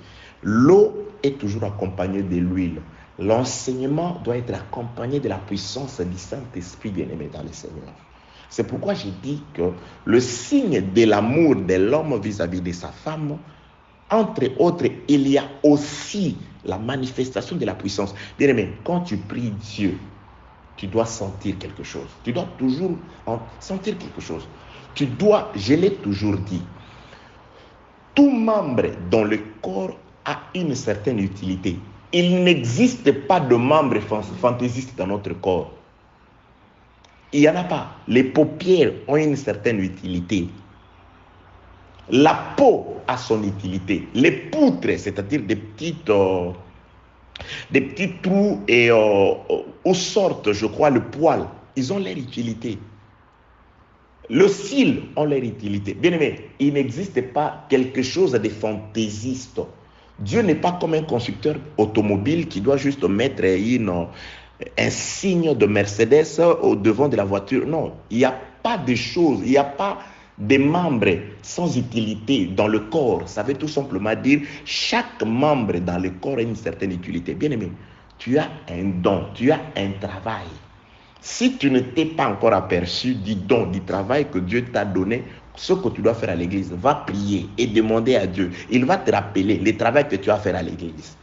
L'eau est toujours accompagnée de l'huile. L'enseignement doit être accompagné de la puissance du Saint-Esprit bien-aimé dans le Seigneur. C'est pourquoi j'ai dit que le signe de l'amour de l'homme vis-à-vis de sa femme, entre autres, il y a aussi la manifestation de la puissance. Bien-aimé, quand tu pries Dieu, tu dois sentir quelque chose. Tu dois toujours sentir quelque chose. Tu dois, je l'ai toujours dit, tout membre dans le corps a une certaine utilité. Il n'existe pas de membre fantaisiste dans notre corps. Il n'y en a pas. Les paupières ont une certaine utilité. La peau a son utilité. Les poutres, c'est-à-dire des petits trous et où sortent, je crois, le poil, ils ont leur utilité. Le cils ont leur utilité. Bien aimé, il n'existe pas quelque chose de fantaisiste. Dieu n'est pas comme un constructeur automobile qui doit juste mettre un signe de Mercedes au devant de la voiture. Non, il n'y a pas de choses, il n'y a pas des membres sans utilité dans le corps. Ça veut tout simplement dire chaque membre dans le corps a une certaine utilité. Bien aimé, tu as un don, tu as un travail. Si tu ne t'es pas encore aperçu du don, du travail que Dieu t'a donné, ce que tu dois faire à l'église, va prier et demander à Dieu. Il va te rappeler le travail que tu vas faire à l'église.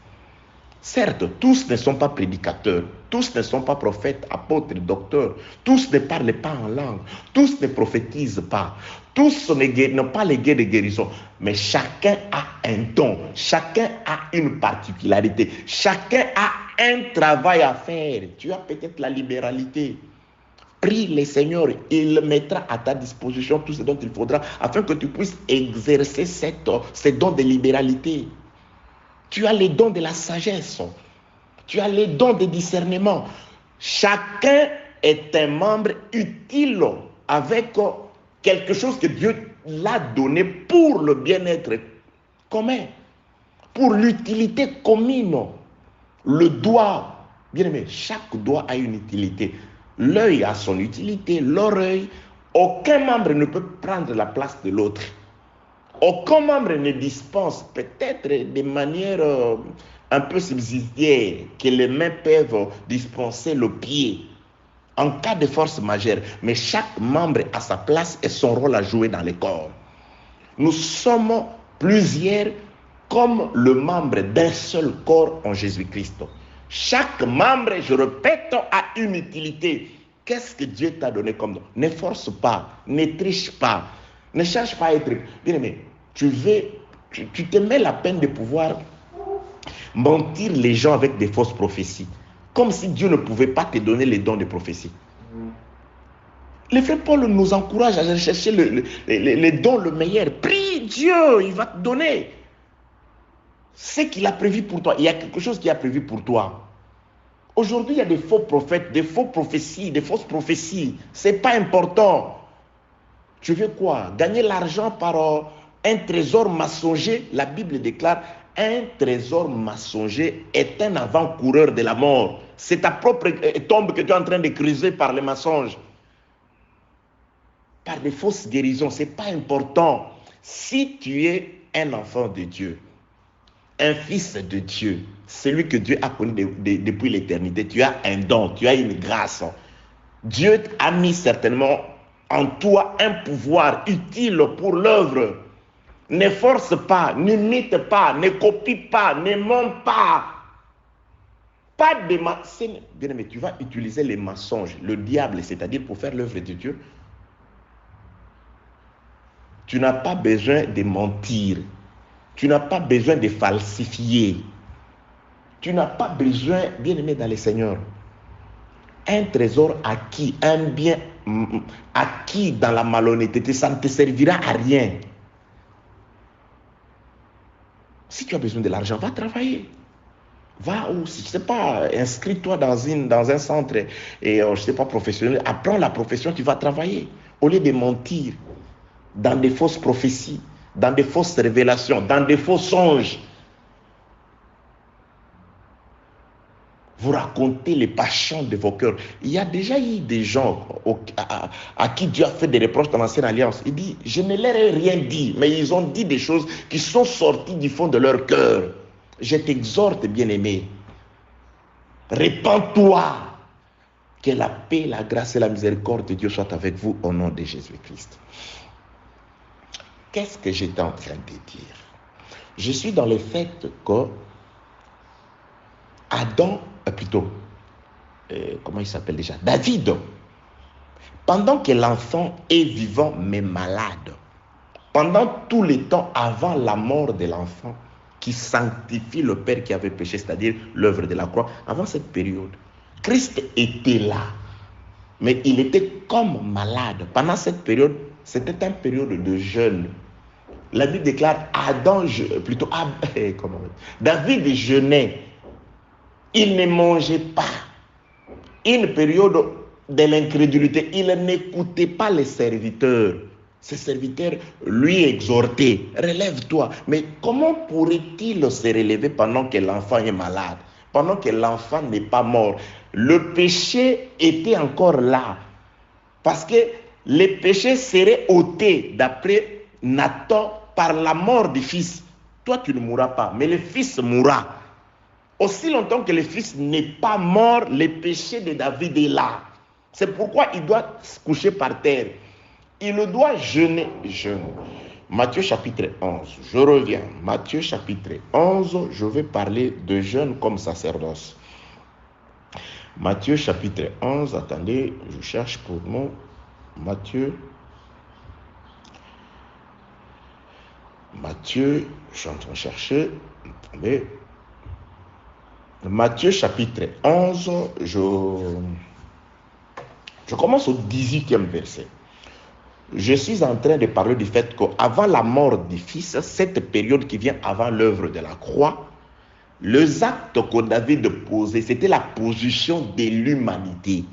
Certes, tous ne sont pas prédicateurs, tous ne sont pas prophètes, apôtres, docteurs, tous ne parlent pas en langue, tous ne prophétisent pas, tous n'ont pas les guets de guérison, mais chacun a un don, chacun a une particularité, chacun a un travail à faire. Tu as peut-être la libéralité. Prie le Seigneur, il mettra à ta disposition tout ce dont il faudra afin que tu puisses exercer ces dons de libéralité. Tu as les dons de la sagesse, tu as les dons de discernement. Chacun est un membre utile avec quelque chose que Dieu l'a donné pour le bien-être commun, pour l'utilité commune. Le doigt, bien aimé, chaque doigt a une utilité. L'œil a son utilité, l'oreille. Aucun membre ne peut prendre la place de l'autre. Aucun membre ne dispense, peut-être de manière un peu subsidiaire, que les mains peuvent dispenser le pied en cas de force majeure. Mais chaque membre a sa place et son rôle à jouer dans le corps. Nous sommes plusieurs comme le membre d'un seul corps en Jésus-Christ. Chaque membre, je répète, a une utilité. Qu'est-ce que Dieu t'a donné comme don? Ne force pas, ne triche pas, ne cherche pas à être... Bien aimé, tu te mets la peine de pouvoir Mentir les gens avec des fausses prophéties. Comme si Dieu ne pouvait pas te donner les dons de prophétie. Le frère Paul nous encourage à rechercher les dons le meilleur. Prie Dieu, il va te donner ce qu'il a prévu pour toi. Il y a quelque chose qu'il a prévu pour toi. Aujourd'hui, il y a des faux prophètes, des faux prophéties, des fausses prophéties. Ce n'est pas important. Tu veux quoi? Gagner l'argent par un trésor mensonger. La Bible déclare, un trésor mensonger est un avant-coureur de la mort. C'est ta propre tombe que tu es en train de creuser par les mensonges. Par des fausses guérisons, ce n'est pas important. Si tu es un enfant de Dieu, un fils de Dieu, celui que Dieu a connu depuis l'éternité, tu as un don, tu as une grâce. Dieu a mis certainement en toi un pouvoir utile pour l'œuvre. Ne force pas, n'imite pas, ne copie pas, ne mens pas. Pas de mensonges. Bien aimé, tu vas utiliser les mensonges, le diable, c'est-à-dire pour faire l'œuvre de Dieu. Tu n'as pas besoin de mentir. Tu n'as pas besoin de falsifier. Tu n'as pas besoin, bien aimé dans le Seigneur, un trésor acquis, un bien acquis dans la malhonnêteté, ça ne te servira à rien. Si tu as besoin de l'argent, va travailler. Va où, je ne sais pas, inscris-toi dans un centre et je ne sais pas, professionnel. Apprends la profession, tu vas travailler. Au lieu de mentir dans des fausses prophéties, dans des fausses révélations, dans des faux songes. Vous racontez les passions de vos cœurs. Il y a déjà eu des gens à qui Dieu a fait des reproches dans l'ancienne alliance. Il dit, je ne leur ai rien dit, mais ils ont dit des choses qui sont sorties du fond de leur cœur. Je t'exhorte, bien-aimé, répands-toi, que la paix, la grâce et la miséricorde de Dieu soient avec vous au nom de Jésus-Christ. Qu'est-ce que j'étais en train de dire? Je suis dans le fait que Adam, comment il s'appelle déjà? David, pendant que l'enfant est vivant mais malade, pendant tout le temps avant la mort de l'enfant, qui sanctifie le Père qui avait péché, c'est-à-dire l'œuvre de la croix, avant cette période, Christ était là, mais il était comme malade. Pendant cette période, c'était une période de jeûne. La Bible déclare David jeûnait. Il ne mangeait pas. Une période de l'incrédulité. Il n'écoutait pas les serviteurs. Ses serviteurs lui exhortaient. Relève-toi. Mais comment pourrait-il se relever pendant que l'enfant est malade? Pendant que l'enfant n'est pas mort? Le péché était encore là. Parce que les péchés seraient ôtés d'après Nathan par la mort du fils. Toi, tu ne mourras pas, mais le fils mourra. Aussi longtemps que le fils n'est pas mort, le péché de David est là. C'est pourquoi il doit se coucher par terre. Il doit jeûner. Matthieu chapitre 11, je reviens. Matthieu chapitre 11, je vais parler de jeûne comme sacerdoce. Matthieu chapitre 11, attendez, je cherche pour moi. Matthieu, je suis en train de chercher. Attendez. Matthieu chapitre 11, je commence au 18e verset. Je suis en train de parler du fait qu'avant la mort du Fils, cette période qui vient avant l'œuvre de la croix, les actes que David posait, c'était la position de l'humanité.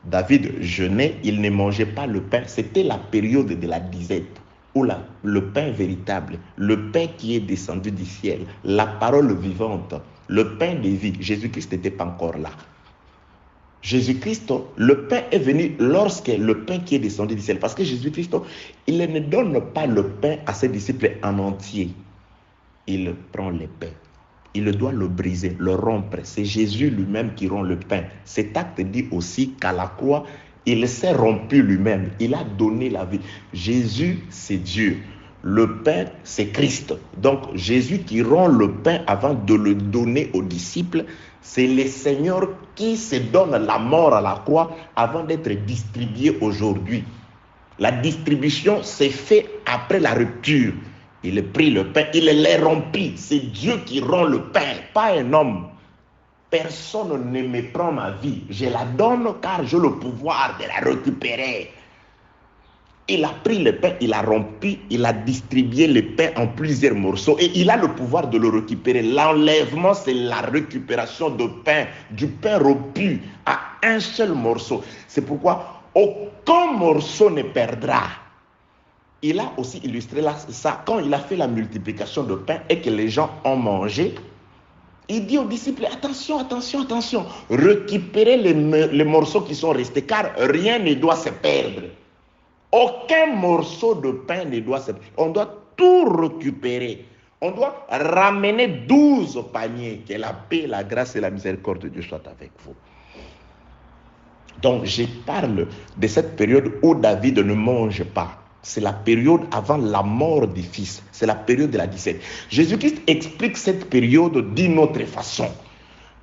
David jeûnait, il ne mangeait pas le pain, c'était la période de la disette, où le pain véritable, le pain qui est descendu du ciel, la parole vivante, le pain de vie, Jésus-Christ n'était pas encore là. Jésus-Christ, le pain est venu lorsque le pain qui est descendu du ciel. Parce que Jésus-Christ, il ne donne pas le pain à ses disciples en entier. Il prend le pain. Il doit le briser, le rompre. C'est Jésus lui-même qui rompt le pain. Cet acte dit aussi qu'à la croix, il s'est rompu lui-même. Il a donné la vie. Jésus, c'est Dieu. Le pain, c'est Christ. Donc, Jésus qui rompt le pain avant de le donner aux disciples, c'est le Seigneur qui se donne la mort à la croix avant d'être distribué aujourd'hui. La distribution s'est faite après la rupture. Il prit le pain, il les rompit. C'est Dieu qui rompt le pain, pas un homme. Personne ne me prend ma vie. Je la donne car j'ai le pouvoir de la récupérer. Il a pris le pain, il a rompu, il a distribué le pain en plusieurs morceaux et il a le pouvoir de le récupérer. L'enlèvement, c'est la récupération de pain, du pain rompu à un seul morceau. C'est pourquoi aucun morceau ne perdra. Il a aussi illustré ça quand il a fait la multiplication de pain et que les gens ont mangé. Il dit aux disciples, attention, attention, attention, récupérez les morceaux qui sont restés car rien ne doit se perdre. Aucun morceau de pain ne doit se perdre. On doit tout récupérer. On doit ramener 12 paniers. Que la paix, la grâce et la miséricorde de Dieu soient avec vous. Donc, je parle de cette période où David ne mange pas. C'est la période avant la mort du Fils. C'est la période de la disette. Jésus-Christ explique cette période d'une autre façon.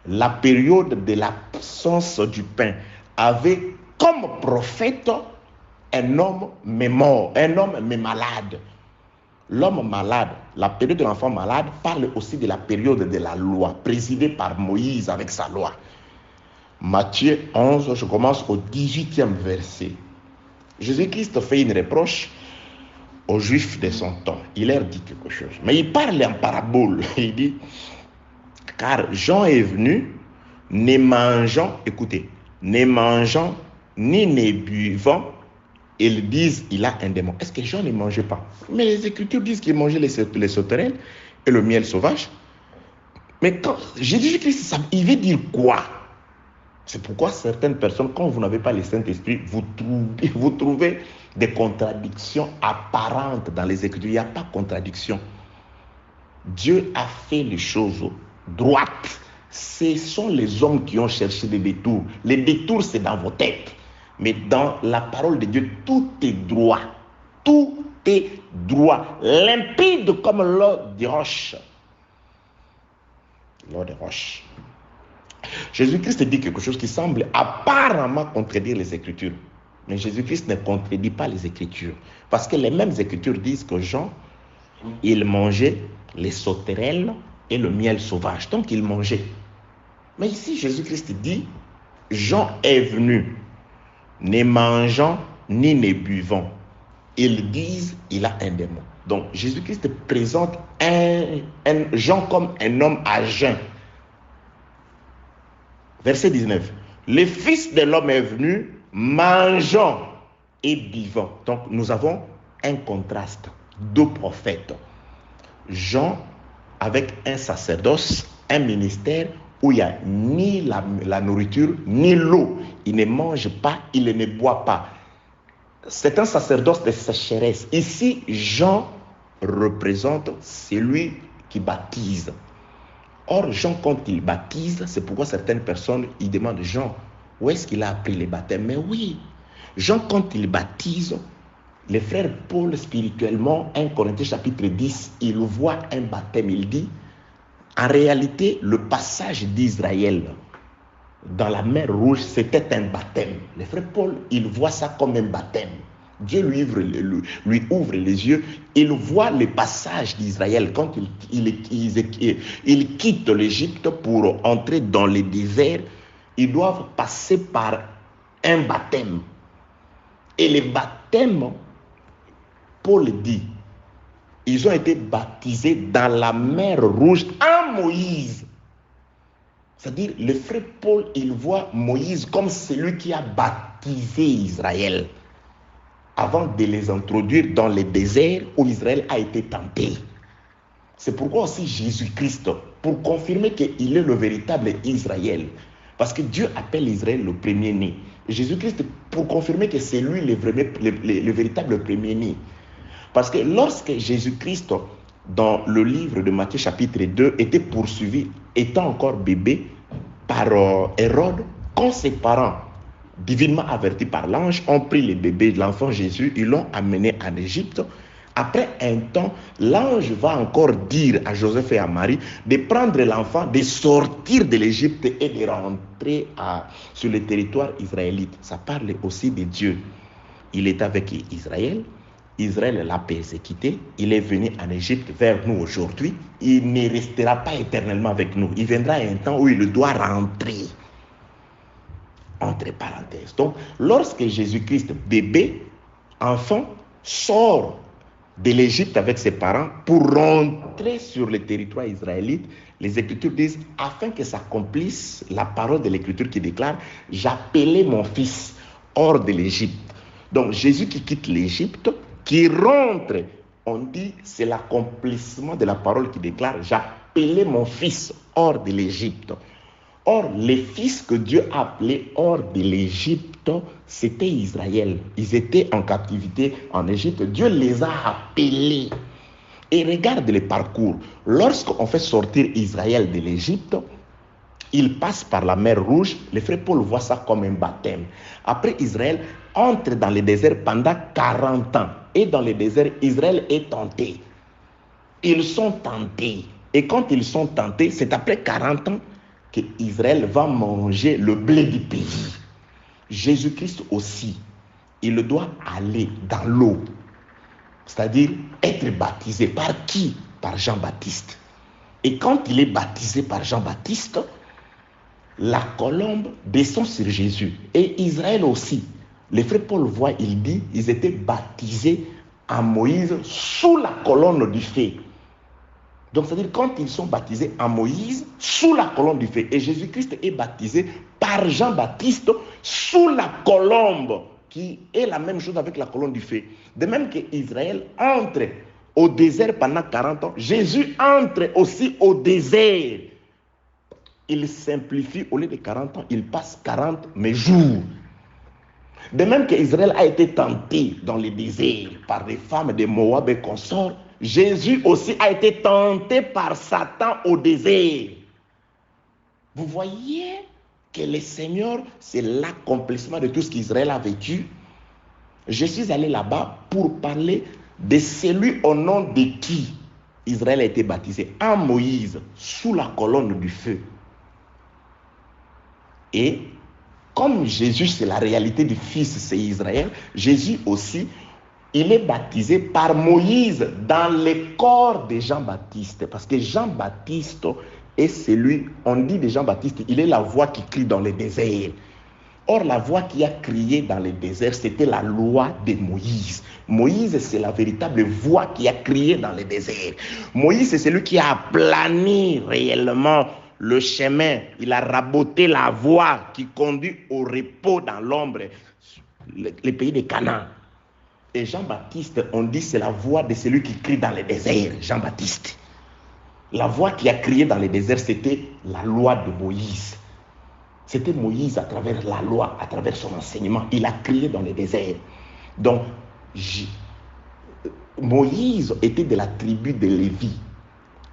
La période de l'absence du pain avait comme prophète un homme mais mort, un homme mais malade. L'homme malade, la période de l'enfant malade parle aussi de la période de la loi, présidée par Moïse avec sa loi. Matthieu 11, je commence au 18e verset. Jésus-Christ fait une reproche aux Juifs de son temps. Il leur dit quelque chose. Mais il parle en parabole. Il dit, car Jean est venu, ne mangeant, écoutez, ne mangeant ni ne buvant, ils disent il a un démon. Est-ce que Jean ne mangeait pas? Mais les Écritures disent qu'il mangeait les sauterelles et le miel sauvage. Mais quand Jésus-Christ, il veut dire quoi? C'est pourquoi certaines personnes, quand vous n'avez pas le Saint-Esprit, vous trouvez des contradictions apparentes dans les Écritures. Il n'y a pas de contradiction. Dieu a fait les choses droites. Ce sont les hommes qui ont cherché des détours. Les détours, c'est dans vos têtes. Mais dans la parole de Dieu, tout est droit. Tout est droit. Limpide comme l'eau des roches. L'eau des roches. Jésus-Christ dit quelque chose qui semble apparemment contredire les Écritures. Mais Jésus-Christ ne contredit pas les Écritures. Parce que les mêmes Écritures disent que Jean, il mangeait les sauterelles et le miel sauvage. Donc il mangeait. Mais ici, Jésus-Christ dit, Jean est venu, ne mangeant ni ne buvant. Ils disent, il a un démon. Donc Jésus-Christ présente Jean comme un homme à jeun. Verset 19. Le Fils de l'homme est venu mangeant et buvant. Donc nous avons un contraste. Deux prophètes. Jean avec un sacerdoce, un ministère où il n'y a ni la nourriture, ni l'eau. Il ne mange pas, il ne boit pas. C'est un sacerdoce de sécheresse. Ici, Jean représente celui qui baptise. Or, Jean, quand il baptise, c'est pourquoi certaines personnes, ils demandent, Jean, où est-ce qu'il a appris les baptêmes? Mais oui, Jean, quand il baptise, le frère Paul, spirituellement, 1 Corinthiens chapitre 10, il voit un baptême. Il dit, en réalité, le passage d'Israël dans la mer Rouge, c'était un baptême. Le frère Paul, il voit ça comme un baptême. Dieu lui ouvre les yeux. Il voit le passage d'Israël quand il quitte l'Égypte pour entrer dans le désert. Ils doivent passer par un baptême. Et le baptême, Paul dit, ils ont été baptisés dans la mer Rouge en Moïse. C'est-à-dire, le frère Paul, il voit Moïse comme celui qui a baptisé Israël avant de les introduire dans le désert où Israël a été tenté. C'est pourquoi aussi Jésus-Christ, pour confirmer qu'il est le véritable Israël, parce que Dieu appelle Israël le premier-né. Jésus-Christ, pour confirmer que c'est lui le véritable premier-né. Parce que lorsque Jésus-Christ, dans le livre de Matthieu chapitre 2, était poursuivi, étant encore bébé, par Hérode, quand ses parents, divinement avertis par l'ange, ont pris le bébé de l'enfant Jésus, ils l'ont amené en Égypte. Après un temps, l'ange va encore dire à Joseph et à Marie de prendre l'enfant, de sortir de l'Égypte et de rentrer sur le territoire israélite. Ça parle aussi de Dieu. Il est avec Israël. Israël l'a persécuté, il est venu en Égypte vers nous aujourd'hui, il ne restera pas éternellement avec nous. Il viendra un temps où il doit rentrer. Entre parenthèses. Donc, lorsque Jésus-Christ, bébé, enfant, sort de l'Égypte avec ses parents pour rentrer sur le territoire israélite, les Écritures disent, afin que s'accomplisse la parole de l'Écriture qui déclare, j'appelais mon fils hors de l'Égypte. Donc, Jésus qui quitte l'Égypte, qui rentre, on dit, c'est l'accomplissement de la parole qui déclare, j'appelais mon fils hors de l'Égypte. Or, les fils que Dieu a appelés hors de l'Égypte, c'était Israël. Ils étaient en captivité en Égypte. Dieu les a appelés. Et regarde le parcours. Lorsqu'on fait sortir Israël de l'Égypte, il passe par la mer Rouge. Le frère Paul voit ça comme un baptême. Après, Israël entre dans le désert pendant 40 ans. Et dans le désert, Israël est tenté. Ils sont tentés. Et quand ils sont tentés, c'est après 40 ans qu'Israël va manger le blé du pays. Jésus-Christ aussi, il doit aller dans l'eau, c'est-à-dire être baptisé. Par qui? Par Jean-Baptiste. Et quand il est baptisé par Jean-Baptiste, la colombe descend sur Jésus. Et Israël aussi. Le frère Paul voit, il dit, ils étaient baptisés à Moïse sous la colonne du feu. Donc, c'est-à-dire quand ils sont baptisés en Moïse, sous la colombe du feu. Et Jésus-Christ est baptisé par Jean-Baptiste sous la colombe, qui est la même chose avec la colombe du feu. De même qu'Israël entre au désert pendant 40 ans, Jésus entre aussi au désert. Il simplifie, au lieu de 40 ans, il passe 40 jours. De même qu'Israël a été tenté dans le désert par des femmes de Moab et consorts, Jésus aussi a été tenté par Satan au désert. Vous voyez que le Seigneur, c'est l'accomplissement de tout ce qu'Israël a vécu. Je suis allé là-bas pour parler de celui au nom de qui Israël a été baptisé, en Moïse, sous la colonne du feu. Et comme Jésus, c'est la réalité du Fils, c'est Israël, Jésus aussi, il est baptisé par Moïse dans le corps de Jean-Baptiste. Parce que Jean-Baptiste est celui, on dit de Jean-Baptiste, il est la voix qui crie dans le désert. Or, la voix qui a crié dans le désert, c'était la loi de Moïse. Moïse, c'est la véritable voix qui a crié dans le désert. Moïse, c'est celui qui a aplani réellement le chemin. Il a raboté la voie qui conduit au repos dans l'ombre, le pays de Canaan. Et Jean-Baptiste, on dit, c'est la voix de celui qui crie dans le désert, Jean-Baptiste. La voix qui a crié dans le désert, c'était la loi de Moïse. C'était Moïse à travers la loi, à travers son enseignement. Il a crié dans le désert. Donc, Moïse était de la tribu de Lévi.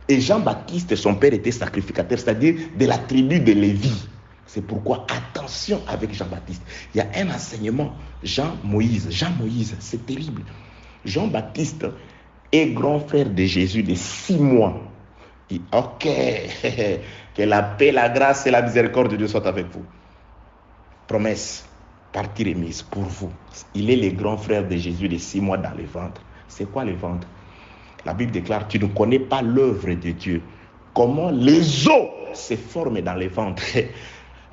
Et Jean-Baptiste, son père, était sacrificateur, c'est-à-dire de la tribu de Lévi. C'est pourquoi, attention avec Jean-Baptiste. Il y a un enseignement, Jean-Moïse, c'est terrible. Jean-Baptiste est grand frère de Jésus de 6 mois. Et, ok, que la paix, la grâce et la miséricorde de Dieu soient avec vous. Promesse, partie remise pour vous. Il est le grand frère de Jésus de 6 mois dans le ventre. C'est quoi le ventre? La Bible déclare, tu ne connais pas l'œuvre de Dieu. Comment les os se forment dans le ventre.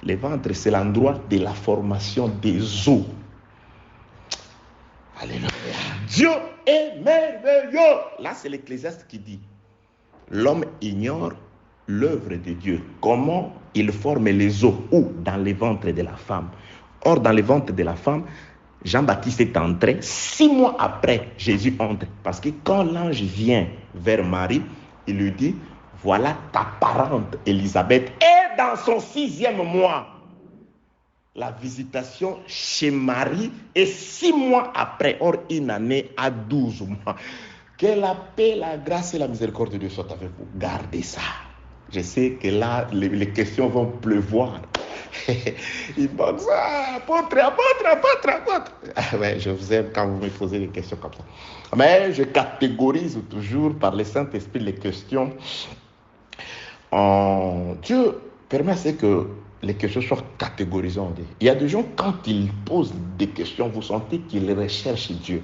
Le ventre, c'est l'endroit de la formation des os. Alléluia. Dieu est merveilleux. Là, c'est l'Ecclésiaste qui dit, l'homme ignore l'œuvre de Dieu. Comment il forme les os? Où? Dans le ventre de la femme. Or, dans le ventre de la femme, Jean-Baptiste est entré. 6 mois après, Jésus entre. Parce que quand l'ange vient vers Marie, il lui dit, voilà ta parente Élisabeth est dans son 6e mois. La visitation chez Marie est 6 mois après. Or, une année à 12 mois. Que la paix, la grâce et la miséricorde de Dieu soient avec vous. Gardez ça. Je sais que là, les questions vont pleuvoir. Ils pensent, apôtre. Ouais, je vous aime quand vous me posez des questions comme ça. Mais je catégorise toujours par le Saint-Esprit les questions. Dieu permet à ce que les questions soient catégorisées. Il y a des gens, quand ils posent des questions, vous sentez qu'ils recherchent Dieu.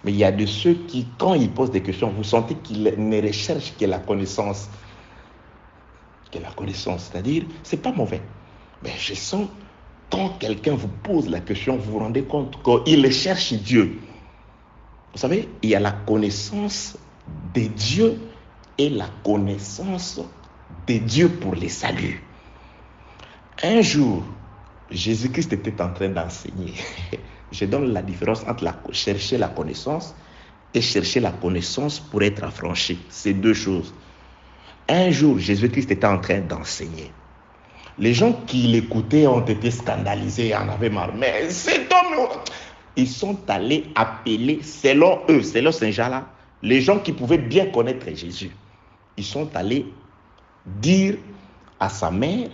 Mais il y a de ceux qui, quand ils posent des questions, vous sentez qu'ils ne recherchent que la connaissance. C'est-à-dire, c'est pas mauvais. Mais je sens, quand quelqu'un vous pose la question, vous vous rendez compte qu'il cherche Dieu. Vous savez, il y a la connaissance de Dieu et la connaissance de Dieu pour les saluts. Un jour, Jésus-Christ était en train d'enseigner. Je donne la différence entre chercher la connaissance et chercher la connaissance pour être affranchi. C'est deux choses. Un jour, Jésus-Christ était en train d'enseigner. Les gens qui l'écoutaient ont été scandalisés, en avaient marre. Mais cet homme, ils sont allés appeler, selon eux, selon ces gens-là, les gens qui pouvaient bien connaître Jésus. Ils sont allés dire à sa mère,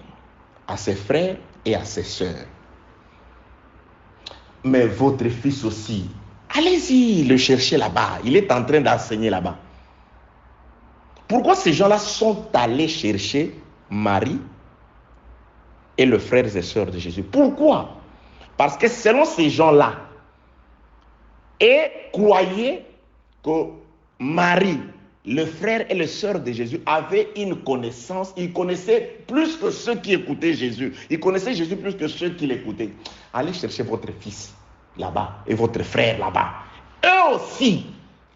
à ses frères et à ses sœurs: mais votre fils aussi, allez-y le chercher là-bas, il est en train d'enseigner là-bas. Pourquoi ces gens-là sont allés chercher Marie et les frères et sœurs de Jésus? Pourquoi? Parce que selon ces gens-là, et croyaient que Marie, le frère et les sœurs de Jésus avaient une connaissance, ils connaissaient plus que ceux qui écoutaient Jésus. Ils connaissaient Jésus plus que ceux qui l'écoutaient. Allez chercher votre fils là-bas et votre frère là-bas. Eux aussi,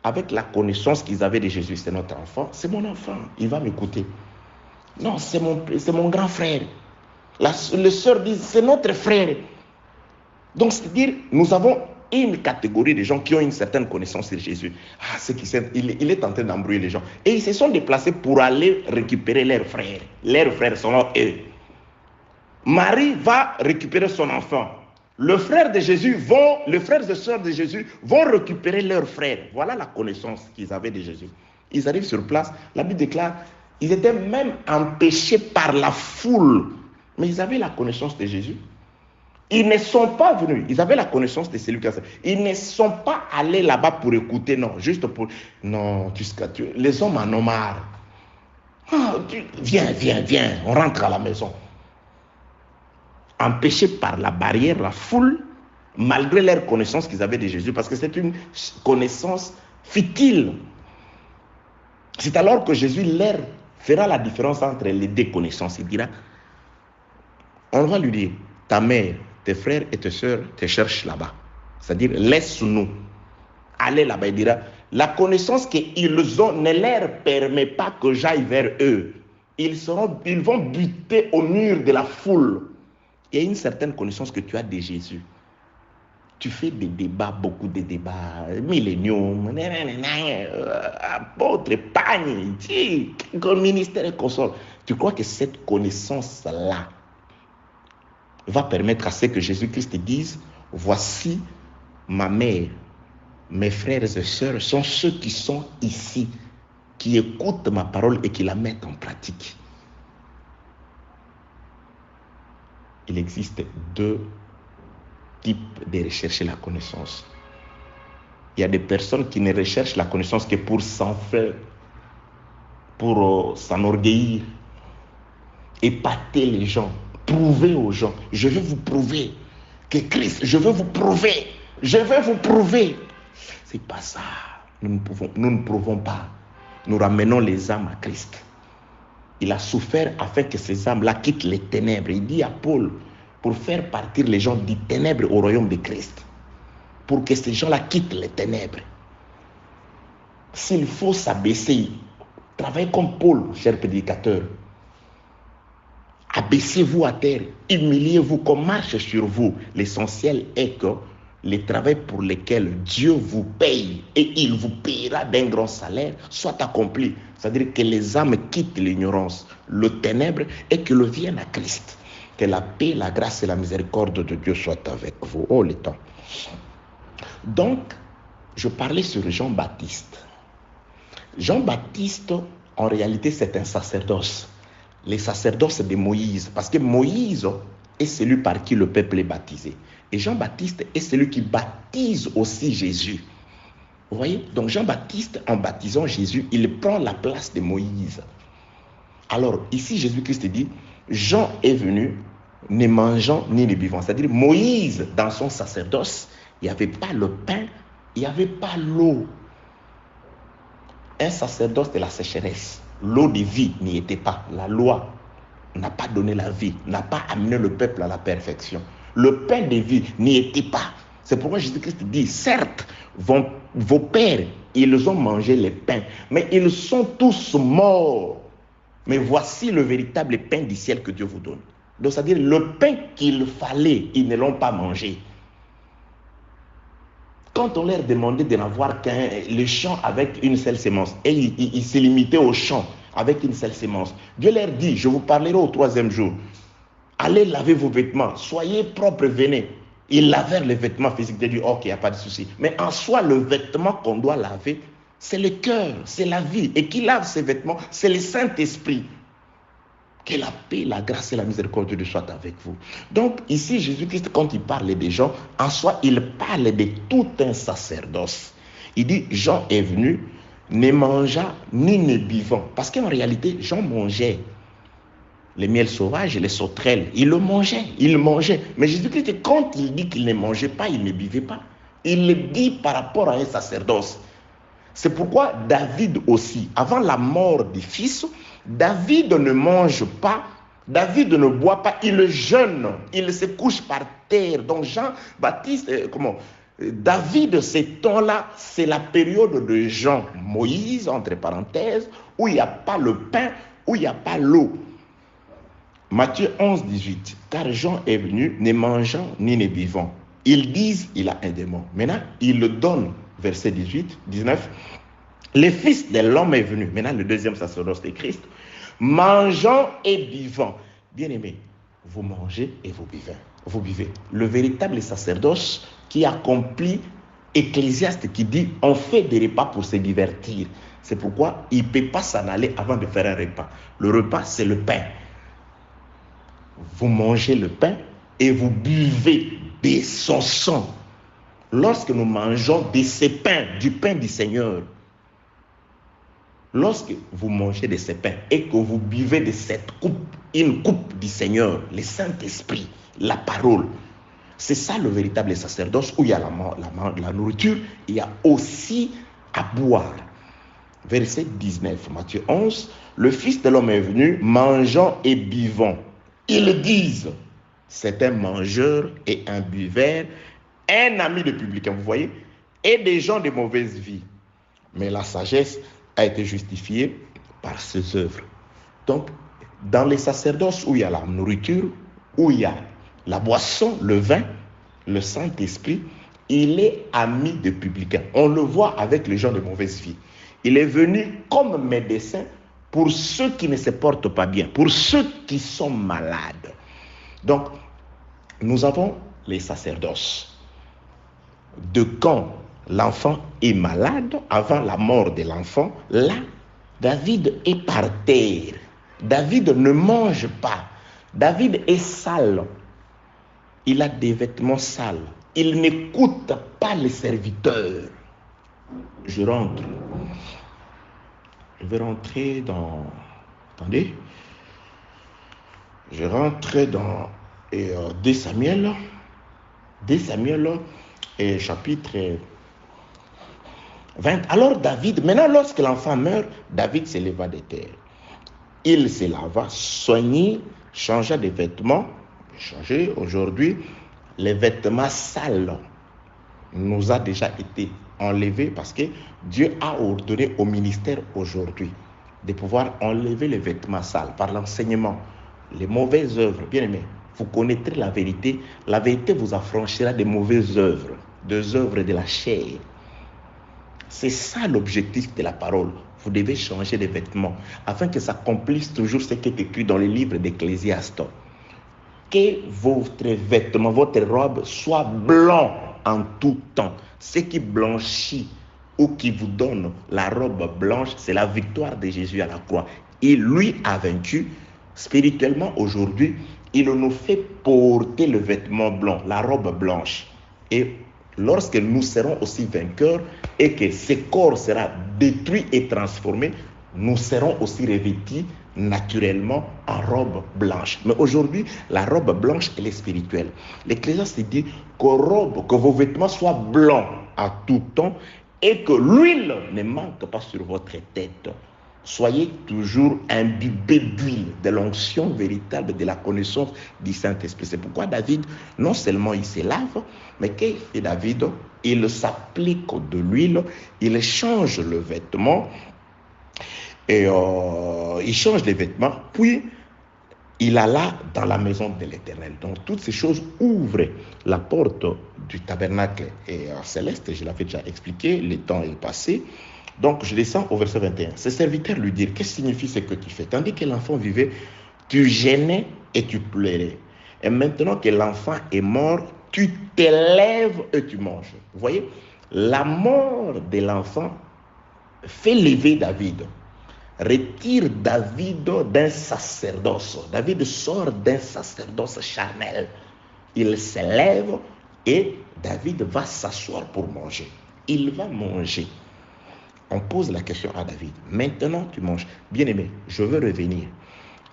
avec la connaissance qu'ils avaient de Jésus, c'est notre enfant, c'est mon enfant, il va m'écouter. Non, c'est mon grand frère. Les sœurs disent, c'est notre frère. Donc, c'est-à-dire, nous avons une catégorie de gens qui ont une certaine connaissance de Jésus. Ah, c'est il est en train d'embrouiller les gens. Et ils se sont déplacés pour aller récupérer leurs frères. Leurs frères sont là, eux. Marie va récupérer son enfant. Les frères et sœurs de Jésus vont récupérer leurs frères. Voilà la connaissance qu'ils avaient de Jésus. Ils arrivent sur place. La Bible déclare, ils étaient même empêchés par la foule. Mais ils avaient la connaissance de Jésus. Ils ne sont pas venus. Ils avaient la connaissance de celui qui a... Ils ne sont pas allés là-bas pour écouter, non. Juste pour... Non, les hommes en ont marre. Ah, viens. On rentre à la maison. Empêchés par la barrière, la foule, malgré leur connaissance qu'ils avaient de Jésus, parce que c'est une connaissance futile. C'est alors que Jésus leur fera la différence entre les deux connaissances. Il dira, on va lui dire, ta mère, tes frères et tes sœurs te cherchent là-bas. C'est-à-dire, laisse-nous aller là-bas. Il dira, la connaissance qu'ils ont ne leur permet pas que j'aille vers eux. Ils vont buter au mur de la foule. Il y a une certaine connaissance que tu as de Jésus. Tu fais des débats, beaucoup de débats, millénium, apôtre, pagne, ministère et consort. Tu crois que cette connaissance-là va permettre à ce que Jésus-Christ te dise, voici ma mère, mes frères et sœurs sont ceux qui sont ici, qui écoutent ma parole et qui la mettent en pratique. Il existe deux types de rechercher la connaissance. Il y a des personnes qui ne recherchent la connaissance que pour s'en faire, pour s'enorgueillir, épater les gens, prouver aux gens. Je veux vous prouver que Christ, je veux vous prouver. C'est pas ça. Nous ne prouvons pas. Nous ramenons les âmes à Christ. Il a souffert afin que ces âmes-là quittent les ténèbres. Il dit à Paul, pour faire partir les gens des ténèbres au royaume de Christ. Pour que ces gens-là quittent les ténèbres. S'il faut s'abaisser, travaillez comme Paul, cher prédicateur. Abaissez-vous à terre, humiliez-vous, qu'on marche sur vous. L'essentiel est que les travaux pour lesquels Dieu vous paye et il vous payera d'un grand salaire soient accomplis. C'est-à-dire que les âmes quittent l'ignorance, le ténèbre et que le viennent à Christ. Que la paix, la grâce et la miséricorde de Dieu soient avec vous. Oh, le temps. Donc, je parlais sur Jean-Baptiste. Jean-Baptiste, en réalité, c'est un sacerdoce. Les sacerdoces de Moïse, parce que Moïse est celui par qui le peuple est baptisé. Et Jean-Baptiste est celui qui baptise aussi Jésus. Vous voyez? Donc Jean-Baptiste, en baptisant Jésus, il prend la place de Moïse. Alors ici, Jésus-Christ dit, Jean est venu ne mangeant ni ne buvant. C'est-à-dire Moïse, dans son sacerdoce, il n'y avait pas le pain Il n'y avait pas l'eau. Un sacerdoce de la sécheresse. L'eau de vie n'y était pas. La loi n'a pas donné la vie, n'a pas amené le peuple à la perfection. Le pain de vie n'y était pas. C'est pourquoi Jésus-Christ dit, certes, vos pères, ils ont mangé les pains, mais ils sont tous morts. Mais voici le véritable pain du ciel que Dieu vous donne. Donc, c'est-à-dire le pain qu'il fallait, ils ne l'ont pas mangé. Quand on leur demandait de n'avoir qu'un le champ avec une seule sémence, et ils se limitaient au champ avec une seule sémence, Dieu leur dit, je vous parlerai au 3e jour, allez laver vos vêtements, soyez propres, venez. Ils lavèrent les vêtements physiques, Dieu dit, ok, il n'y a pas de souci. Mais en soi, le vêtement qu'on doit laver, c'est le cœur, c'est la vie. Et qui lave ces vêtements, c'est le Saint-Esprit. Que la paix, la grâce et la miséricorde de Dieu soient avec vous. Donc ici, Jésus-Christ, quand il parle des gens, en soi, il parle de tout un sacerdoce. Il dit, Jean est venu, ne mangea ni ne buvant. Parce qu'en réalité, Jean mangeait les miels sauvages, les sauterelles. Il le mangeait, il mangeait. Mais Jésus-Christ, quand il dit qu'il ne mangeait pas, il ne buvait pas. Il le dit par rapport à un sacerdoce. C'est pourquoi David aussi, avant la mort du fils, David ne mange pas, David ne boit pas, il jeûne, il se couche par terre. Donc Jean-Baptiste, David, ces temps-là, c'est la période de Jean, Moïse, entre parenthèses, où il n'y a pas le pain, où il n'y a pas l'eau. Matthieu 11, 18, car Jean est venu, ne mangeant ni ne buvant. Ils disent, il a un démon. Maintenant, il le donne, verset 18, 19. Le Fils de l'homme est venu, maintenant le deuxième sacerdoce de Christ, mangeant et buvant. Bien-aimés, vous mangez et vous buvez. Vous buvez. Le véritable sacerdoce qui accomplit Ecclésiaste qui dit, on fait des repas pour se divertir. C'est pourquoi il ne peut pas s'en aller avant de faire un repas. Le repas, c'est le pain. Vous mangez le pain et vous buvez de son sang. Lorsque nous mangeons de ce pain, du pain du Seigneur, lorsque vous mangez de ce pain et que vous buvez de cette coupe, une coupe du Seigneur, le Saint-Esprit, la parole, c'est ça le véritable sacerdoce où il y a la nourriture, il y a aussi à boire. Verset 19, Matthieu 11, le Fils de l'homme est venu, mangeant et buvant. Ils disent, c'est un mangeur et un buveur, un ami de publicains, vous voyez, et des gens de mauvaise vie. Mais la sagesse a été justifiée par ses œuvres. Donc, dans les sacerdoces où il y a la nourriture, où il y a la boisson, le vin, le Saint-Esprit, il est ami de publicains. On le voit avec les gens de mauvaise vie. Il est venu comme médecin pour ceux qui ne se portent pas bien, pour ceux qui sont malades. Donc, nous avons les sacerdoces. De quand l'enfant est malade, avant la mort de l'enfant, là, David est par terre. David ne mange pas. David est sale. Il a des vêtements sales. Il n'écoute pas les serviteurs. Je rentre. Je vais rentrer dans... Attendez. Je rentre dans 2 Samuel. 2 Samuel, chapitre 20. Alors David, maintenant lorsque l'enfant meurt, David se leva de terre. Il se lava, soignit, changea de vêtements. Changer aujourd'hui, les vêtements sales nous a déjà été enlevés parce que Dieu a ordonné au ministère aujourd'hui de pouvoir enlever les vêtements sales par l'enseignement, les mauvaises œuvres. Bien aimé, vous connaîtrez la vérité vous affranchira des mauvaises œuvres, des œuvres de la chair. C'est ça l'objectif de la parole. Vous devez changer de vêtements afin que s'accomplisse toujours ce qui est écrit dans les livres d'Ecclésiaste. Que votre vêtement, votre robe soit blanc en tout temps. Ce qui blanchit ou qui vous donne la robe blanche, c'est la victoire de Jésus à la croix. Et lui a vaincu spirituellement aujourd'hui. Il nous fait porter le vêtement blanc, la robe blanche. Et lorsque nous serons aussi vainqueurs et que ce corps sera détruit et transformé, nous serons aussi revêtus naturellement en robe blanche. Mais aujourd'hui, la robe blanche, elle est spirituelle. L'Ecclésiaste dit que vos vêtements soient blancs à tout temps et que l'huile ne manque pas sur votre tête. Soyez toujours imbibés d'huile, de l'onction véritable, de la connaissance du Saint-Esprit. C'est pourquoi David, non seulement il se lave, mais qu'il fait David, il s'applique de l'huile, il change le vêtement, et il change les vêtements, puis il alla dans la maison de l'Éternel. Donc toutes ces choses ouvrent la porte du tabernacle céleste, je l'avais déjà expliqué, le temps est passé. Donc je descends au verset 21. Ses serviteurs lui dirent, qu'est-ce que signifie ce que tu fais? Tandis que l'enfant vivait, tu gênais et tu pleurais. Et maintenant que l'enfant est mort, tu t'élèves et tu manges. Vous voyez, la mort de l'enfant fait lever David, retire David d'un sacerdoce. David sort d'un sacerdoce charnel. Il s'élève et David va s'asseoir pour manger. Il va manger. On pose la question à David. Maintenant, tu manges. Bien-aimé, je veux revenir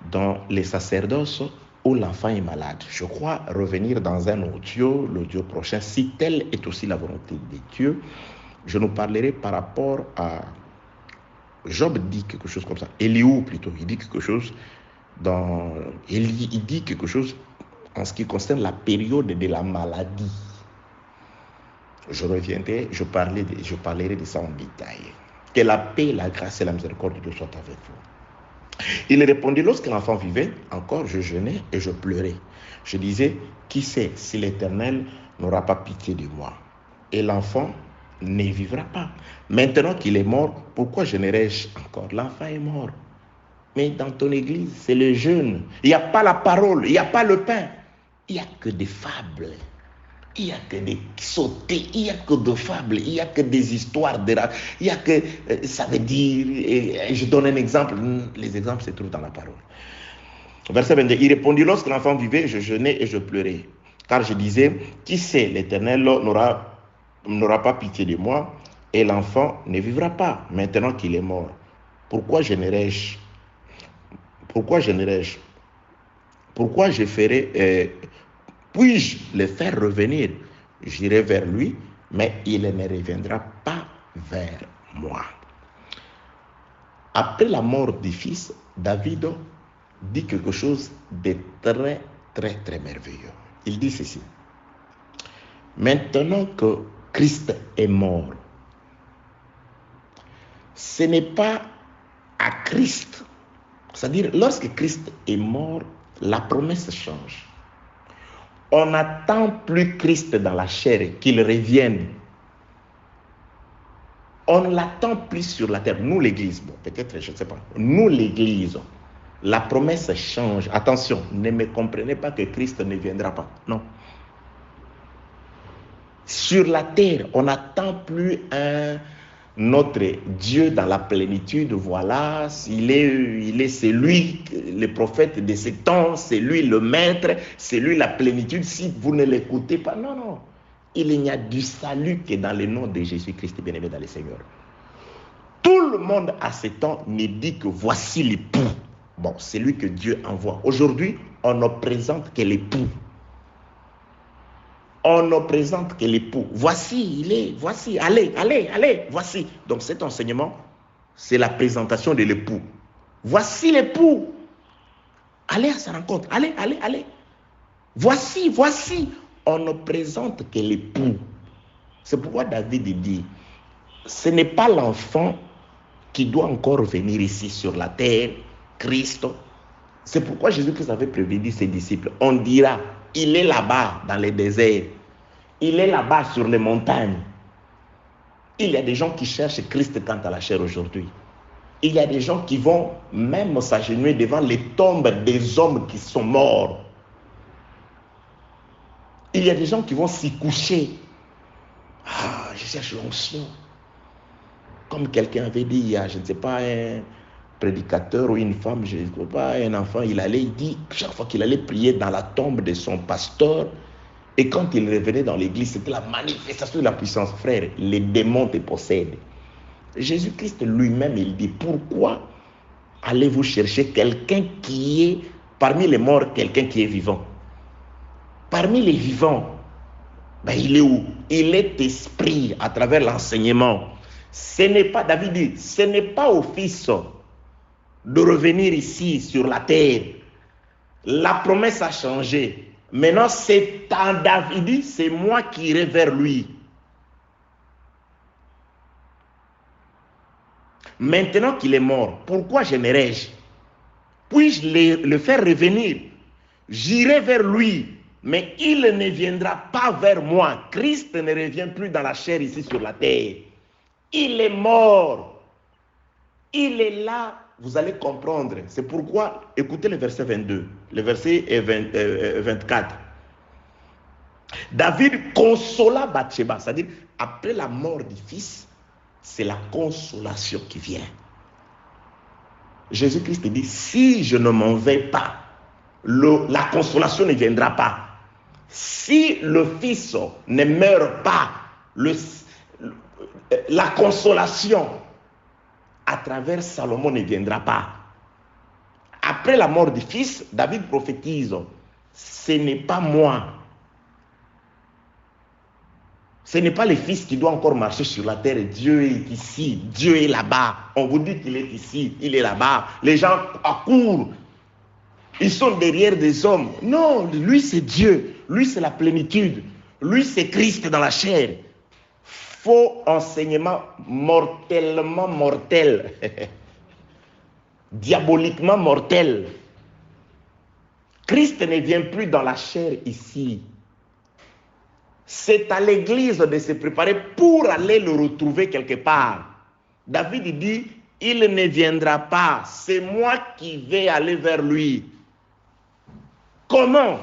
dans les sacerdoces où l'enfant est malade. Je crois revenir dans un audio, l'audio prochain, si telle est aussi la volonté de Dieu. Je nous parlerai par rapport à... Job dit quelque chose comme ça. Éliou plutôt, il dit quelque chose il dit quelque chose en ce qui concerne la période de la maladie. Je reviendrai, je parlerai de ça en détail. Que la paix, la grâce et la miséricorde de Dieu soient avec vous. Il répondit, lorsque l'enfant vivait, encore je jeûnais et je pleurais. Je disais, qui sait si l'Éternel n'aura pas pitié de moi? Et l'enfant ne vivra pas. Maintenant qu'il est mort, pourquoi jeûnerai-je encore? L'enfant est mort. Mais dans ton église, c'est le jeûne. Il n'y a pas la parole, il n'y a pas le pain. Il n'y a que des fables. Il n'y a que des sautés, il n'y a que des fables, il n'y a que des histoires, il n'y a que, ça veut dire, et je donne un exemple, les exemples se trouvent dans la parole. Verset 22, il répondit, lorsque l'enfant vivait, je jeûnais et je pleurais, car je disais, qui sait, l'Éternel n'aura pas pitié de moi, et l'enfant ne vivra pas, maintenant qu'il est mort. Pourquoi jeûnerai-je? Pourquoi jeûnerai-je? Pourquoi je ferai... Puis-je le faire revenir? J'irai vers lui, mais il ne reviendra pas vers moi. Après la mort du fils, David dit quelque chose de très, très, très merveilleux. Il dit ceci. Maintenant que Christ est mort, ce n'est pas à Christ. C'est-à-dire, lorsque Christ est mort, la promesse change. On n'attend plus Christ dans la chair qu'il revienne. On ne l'attend plus sur la terre. Nous, l'Église, bon, peut-être, je ne sais pas. Nous, l'Église, la promesse change. Attention, ne me comprenez pas que Christ ne viendra pas. Non. Sur la terre, on n'attend plus notre Dieu dans la plénitude. Voilà, c'est lui, le prophète de ce temps, c'est lui le maître, c'est lui la plénitude. Si vous ne l'écoutez pas, non, non. Il n'y a du salut que dans le nom de Jésus-Christ, bien-aimé dans le Seigneur. Tout le monde à ce temps ne dit que voici l'époux. Bon, c'est lui que Dieu envoie. Aujourd'hui, on ne présente que l'époux. On ne présente que l'époux. Voici, il est, voici, allez, voici. Donc cet enseignement, c'est la présentation de l'époux. Voici l'époux. Allez à sa rencontre, allez. Voici. On ne présente que l'époux. C'est pourquoi David dit, ce n'est pas l'enfant qui doit encore venir ici sur la terre, Christ. C'est pourquoi Jésus-Christ avait prévenu ses disciples. On dira, il est là-bas dans les déserts. Il est là-bas sur les montagnes. Il y a des gens qui cherchent Christ quant à la chair aujourd'hui. Il y a des gens qui vont même s'agenouiller devant les tombes des hommes qui sont morts. Il y a des gens qui vont s'y coucher. Ah, je cherche l'onction. Comme quelqu'un avait dit, il y a, je ne sais pas, un prédicateur ou une femme, je ne sais pas, un enfant, il dit, chaque fois qu'il allait prier dans la tombe de son pasteur, et quand il revenait dans l'église, c'était la manifestation de la puissance. Frère, les démons te possèdent. Jésus-Christ lui-même, il dit, pourquoi allez-vous chercher quelqu'un qui est, parmi les morts, quelqu'un qui est vivant? Parmi les vivants, ben, il est où? il est esprit à travers l'enseignement. Ce n'est pas, David dit, ce n'est pas au Fils de revenir ici sur la terre. La promesse a changé. Maintenant, c'est en David, dit, c'est moi qui irai vers lui. Maintenant qu'il est mort, pourquoi j'aimerais-je? Puis-je le faire revenir? J'irai vers lui, mais il ne viendra pas vers moi. Christ ne revient plus dans la chair ici sur la terre. Il est mort. Il est là. Vous allez comprendre. C'est pourquoi, écoutez le verset 22, le verset 24. David consola Bathsheba, c'est-à-dire après la mort du fils, c'est la consolation qui vient. Jésus-Christ dit, si je ne m'en vais pas, la consolation ne viendra pas. Si le fils ne meurt pas, la consolation à travers Salomon ne viendra pas. Après la mort du fils, David prophétise, ce n'est pas moi. Ce n'est pas le fils qui doit encore marcher sur la terre. Dieu est ici, Dieu est là-bas. On vous dit qu'il est ici, il est là-bas. Les gens accourent. Ils sont derrière des hommes. Non, lui c'est Dieu. Lui c'est la plénitude. Lui c'est Christ dans la chair. Faux enseignement mortellement mortel. Diaboliquement mortel. Christ ne vient plus dans la chair ici. C'est à l'église de se préparer pour aller le retrouver quelque part. David dit, il ne viendra pas, c'est moi qui vais aller vers lui. Comment?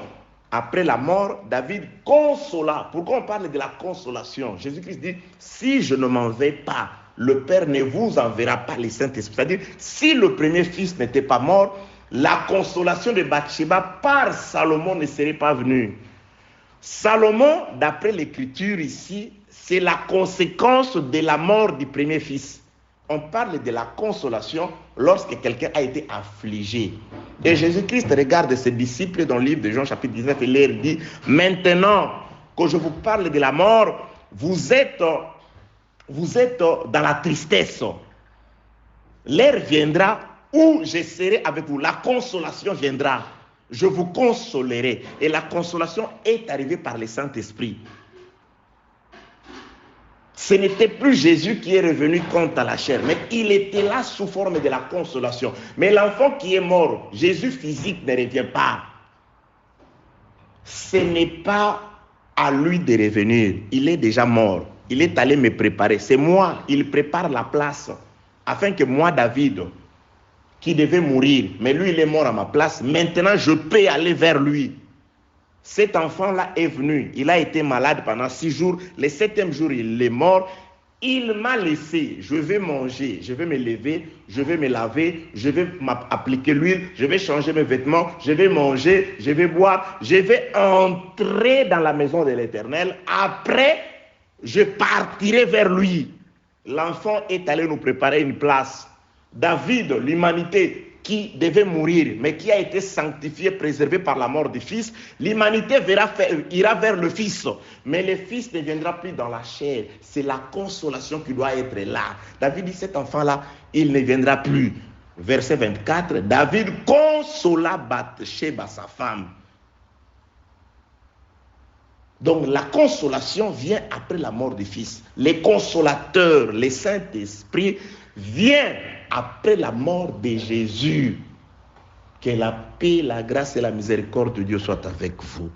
Après la mort, David consola. Pourquoi on parle de la consolation? Jésus-Christ dit, si je ne m'en vais pas, le Père ne vous enverra pas les Saint-Esprit. C'est-à-dire, si le premier fils n'était pas mort, la consolation de Bathsheba par Salomon ne serait pas venue. Salomon, d'après l'écriture ici, c'est la conséquence de la mort du premier fils. On parle de la consolation lorsque quelqu'un a été affligé. Et Jésus-Christ regarde ses disciples dans le livre de Jean chapitre 19 et leur dit, maintenant que je vous parle de la mort, vous êtes dans la tristesse. L'heure viendra où je serai avec vous. La consolation viendra. Je vous consolerai. Et la consolation est arrivée par le Saint-Esprit. Ce n'était plus Jésus qui est revenu contre la chair, mais il était là sous forme de la consolation. Mais l'enfant qui est mort, Jésus physique ne revient pas. Ce n'est pas à lui de revenir. Il est déjà mort. Il est allé me préparer. C'est moi. Il prépare la place afin que moi, David, qui devait mourir, mais lui il est mort à ma place, maintenant je peux aller vers lui. Cet enfant-là est venu, il a été malade pendant 6 jours, le 7e jour il est mort, il m'a laissé, je vais manger, je vais me lever, je vais me laver, je vais m'appliquer l'huile, je vais changer mes vêtements, je vais manger, je vais boire, je vais entrer dans la maison de l'Éternel, après je partirai vers lui. L'enfant est allé nous préparer une place. David, l'humanité qui devait mourir, mais qui a été sanctifiée, préservée par la mort du Fils, l'humanité ira vers le Fils. Mais le Fils ne viendra plus dans la chair. C'est la consolation qui doit être là. David dit, cet enfant-là, il ne viendra plus. Verset 24, David consola Bathsheba, sa femme. Donc la consolation vient après la mort du Fils. Les consolateurs, le Saint-Esprit, vient après la mort de Jésus. Que la paix, la grâce et la miséricorde de Dieu soient avec vous.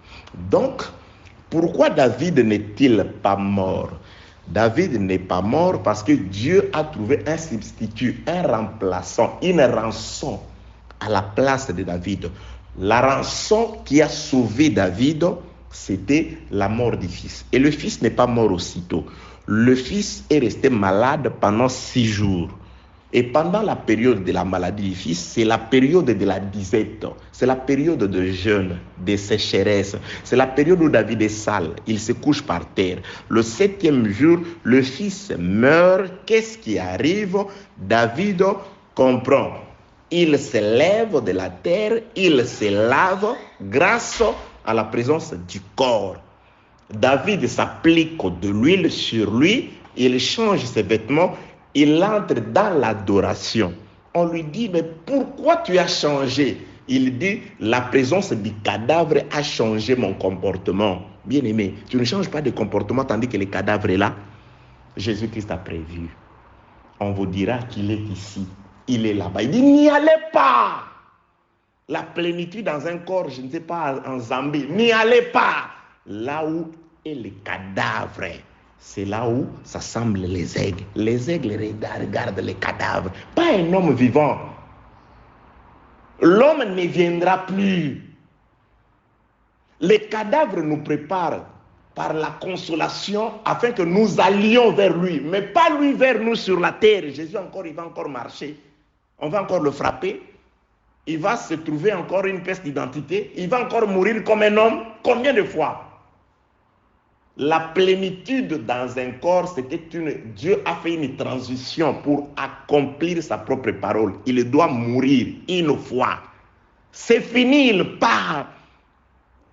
Donc, pourquoi David n'est-il pas mort? David n'est pas mort parce que Dieu a trouvé un substitut, un remplaçant, une rançon à la place de David. La rançon qui a sauvé David, c'était la mort du fils. Et le fils n'est pas mort aussitôt. Le fils est resté malade pendant 6 jours. Et pendant la période de la maladie du fils, c'est la période de la disette. C'est la période de jeûne, de sécheresse. C'est la période où David est sale. Il se couche par terre. Le 7e jour, le fils meurt. Qu'est-ce qui arrive? David comprend. Il se lève de la terre, il se lave grâce à la présence du corps. David s'applique de l'huile sur lui, il change ses vêtements, il entre dans l'adoration. On lui dit, mais pourquoi tu as changé? Il dit, la présence du cadavre a changé mon comportement. Bien-aimé, tu ne changes pas de comportement tandis que le cadavre est là. Jésus-Christ a prévu. On vous dira qu'il est ici, il est là-bas. Il dit, n'y allez pas. La plénitude dans un corps, je ne sais pas, en Zambie, n'y allez pas. Là où est le cadavre, c'est là où s'assemblent les aigles. Les aigles regardent les cadavres, pas un homme vivant. L'homme ne viendra plus. Les cadavres nous préparent par la consolation afin que nous allions vers lui, mais pas lui vers nous sur la terre. Jésus il va encore marcher. On va encore le frapper. Il va se trouver encore une pièce d'identité. Il va encore mourir comme un homme. Combien de fois? La plénitude dans un corps, Dieu a fait une transition pour accomplir sa propre parole. Il doit mourir une fois. C'est fini, il part.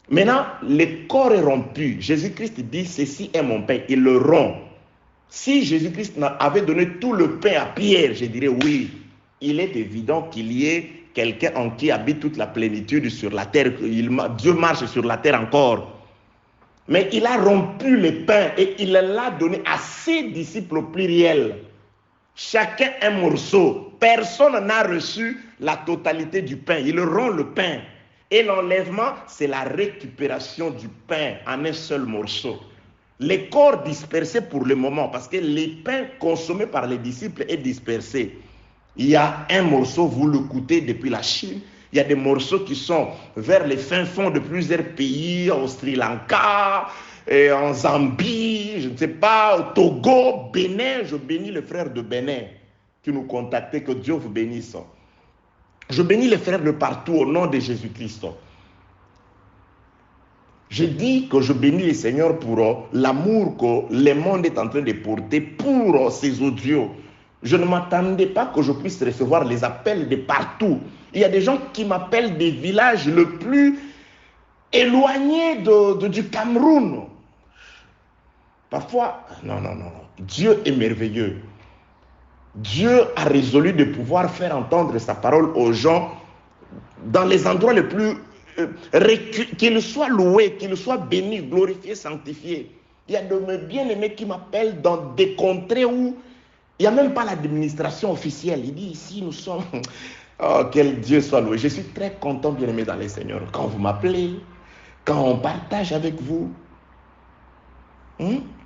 Maintenant, le corps est rompu. Jésus-Christ dit, ceci est mon pain. Il le rompt. Si Jésus-Christ avait donné tout le pain à Pierre, je dirais oui. Il est évident qu'il y ait quelqu'un en qui habite toute la plénitude sur la terre. Dieu marche sur la terre encore. Mais il a rompu le pain et il l'a donné à ses disciples au pluriel. Chacun un morceau. Personne n'a reçu la totalité du pain. Il rompt le pain. Et l'enlèvement, c'est la récupération du pain en un seul morceau. Les corps dispersés pour le moment, parce que le pain consommé par les disciples est dispersé. Il y a un morceau, vous le goûtez depuis la Chine. Il y a des morceaux qui sont vers les fins fonds de plusieurs pays, au Sri Lanka, et en Zambie, je ne sais pas, au Togo, Bénin. Je bénis les frères de Bénin qui nous contactaient, que Dieu vous bénisse. Je bénis les frères de partout au nom de Jésus-Christ. Je dis que je bénis le Seigneur pour l'amour que le monde est en train de porter pour ces audios. Je ne m'attendais pas que je puisse recevoir les appels de partout. Il y a des gens qui m'appellent des villages le plus éloignés du Cameroun. Parfois, non. Dieu est merveilleux. Dieu a résolu de pouvoir faire entendre sa parole aux gens dans les endroits les plus qu'ils soient loués, qu'ils soient bénis, glorifiés, sanctifiés. Il y a de mes bien-aimés qui m'appellent dans des contrées où il n'y a même pas l'administration officielle. Il dit ici nous sommes... Oh, quel Dieu soit loué. Je suis très content, bien-aimé dans les Seigneurs. Quand vous m'appelez, quand on partage avec vous,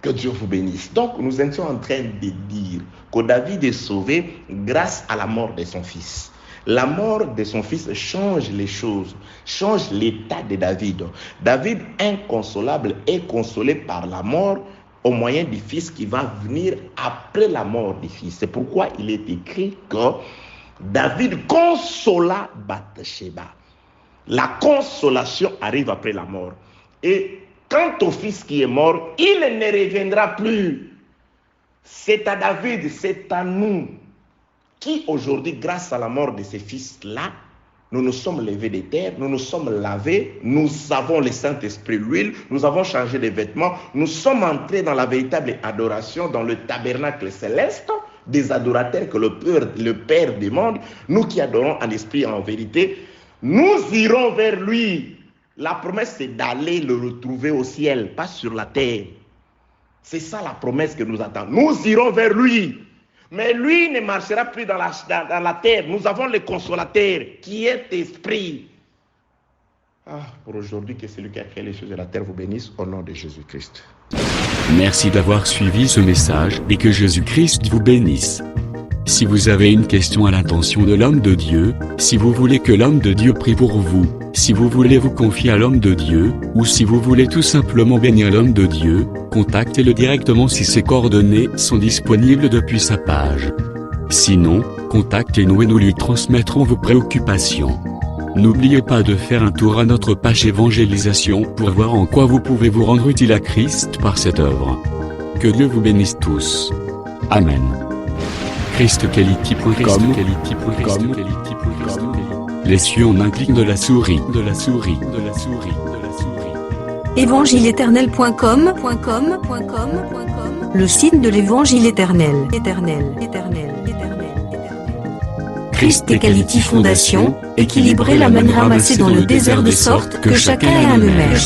que Dieu vous bénisse. Donc, nous étions en train de dire que David est sauvé grâce à la mort de son fils. La mort de son fils change les choses, change l'état de David. David, inconsolable, est consolé par la mort au moyen du fils qui va venir après la mort du fils. C'est pourquoi il est écrit que David consola Bathsheba. La consolation arrive après la mort. Et quant au fils qui est mort, il ne reviendra plus. C'est à David, c'est à nous qui aujourd'hui, grâce à la mort de ces fils-là, nous nous sommes levés des terres, nous nous sommes lavés, nous avons le Saint-Esprit, l'huile, nous avons changé de vêtements, nous sommes entrés dans la véritable adoration, dans le tabernacle céleste, des adorateurs que le Père demande, nous qui adorons en esprit et en vérité, nous irons vers lui. La promesse, c'est d'aller le retrouver au ciel, pas sur la terre. C'est ça la promesse que nous attendons. Nous irons vers lui. Mais lui ne marchera plus dans la terre. Nous avons le consolateur qui est esprit. Pour aujourd'hui, que celui qui a créé les choses de la terre vous bénisse au nom de Jésus-Christ. Merci d'avoir suivi ce message et que Jésus-Christ vous bénisse. Si vous avez une question à l'intention de l'homme de Dieu, si vous voulez que l'homme de Dieu prie pour vous, si vous voulez vous confier à l'homme de Dieu, ou si vous voulez tout simplement bénir l'homme de Dieu, contactez-le directement si ses coordonnées sont disponibles depuis sa page. Sinon, contactez-nous et nous lui transmettrons vos préoccupations. N'oubliez pas de faire un tour à notre page évangélisation pour voir en quoi vous pouvez vous rendre utile à Christ par cette œuvre. Que Dieu vous bénisse tous. Amen. ChristQuality.com. Les cieux en un clic de la souris. évangileéternel.com, le site de l'Évangile éternel. Christ Equality Fondation, équilibrer la manne ramassée dans le désert de sorte que chacun ait un eumère.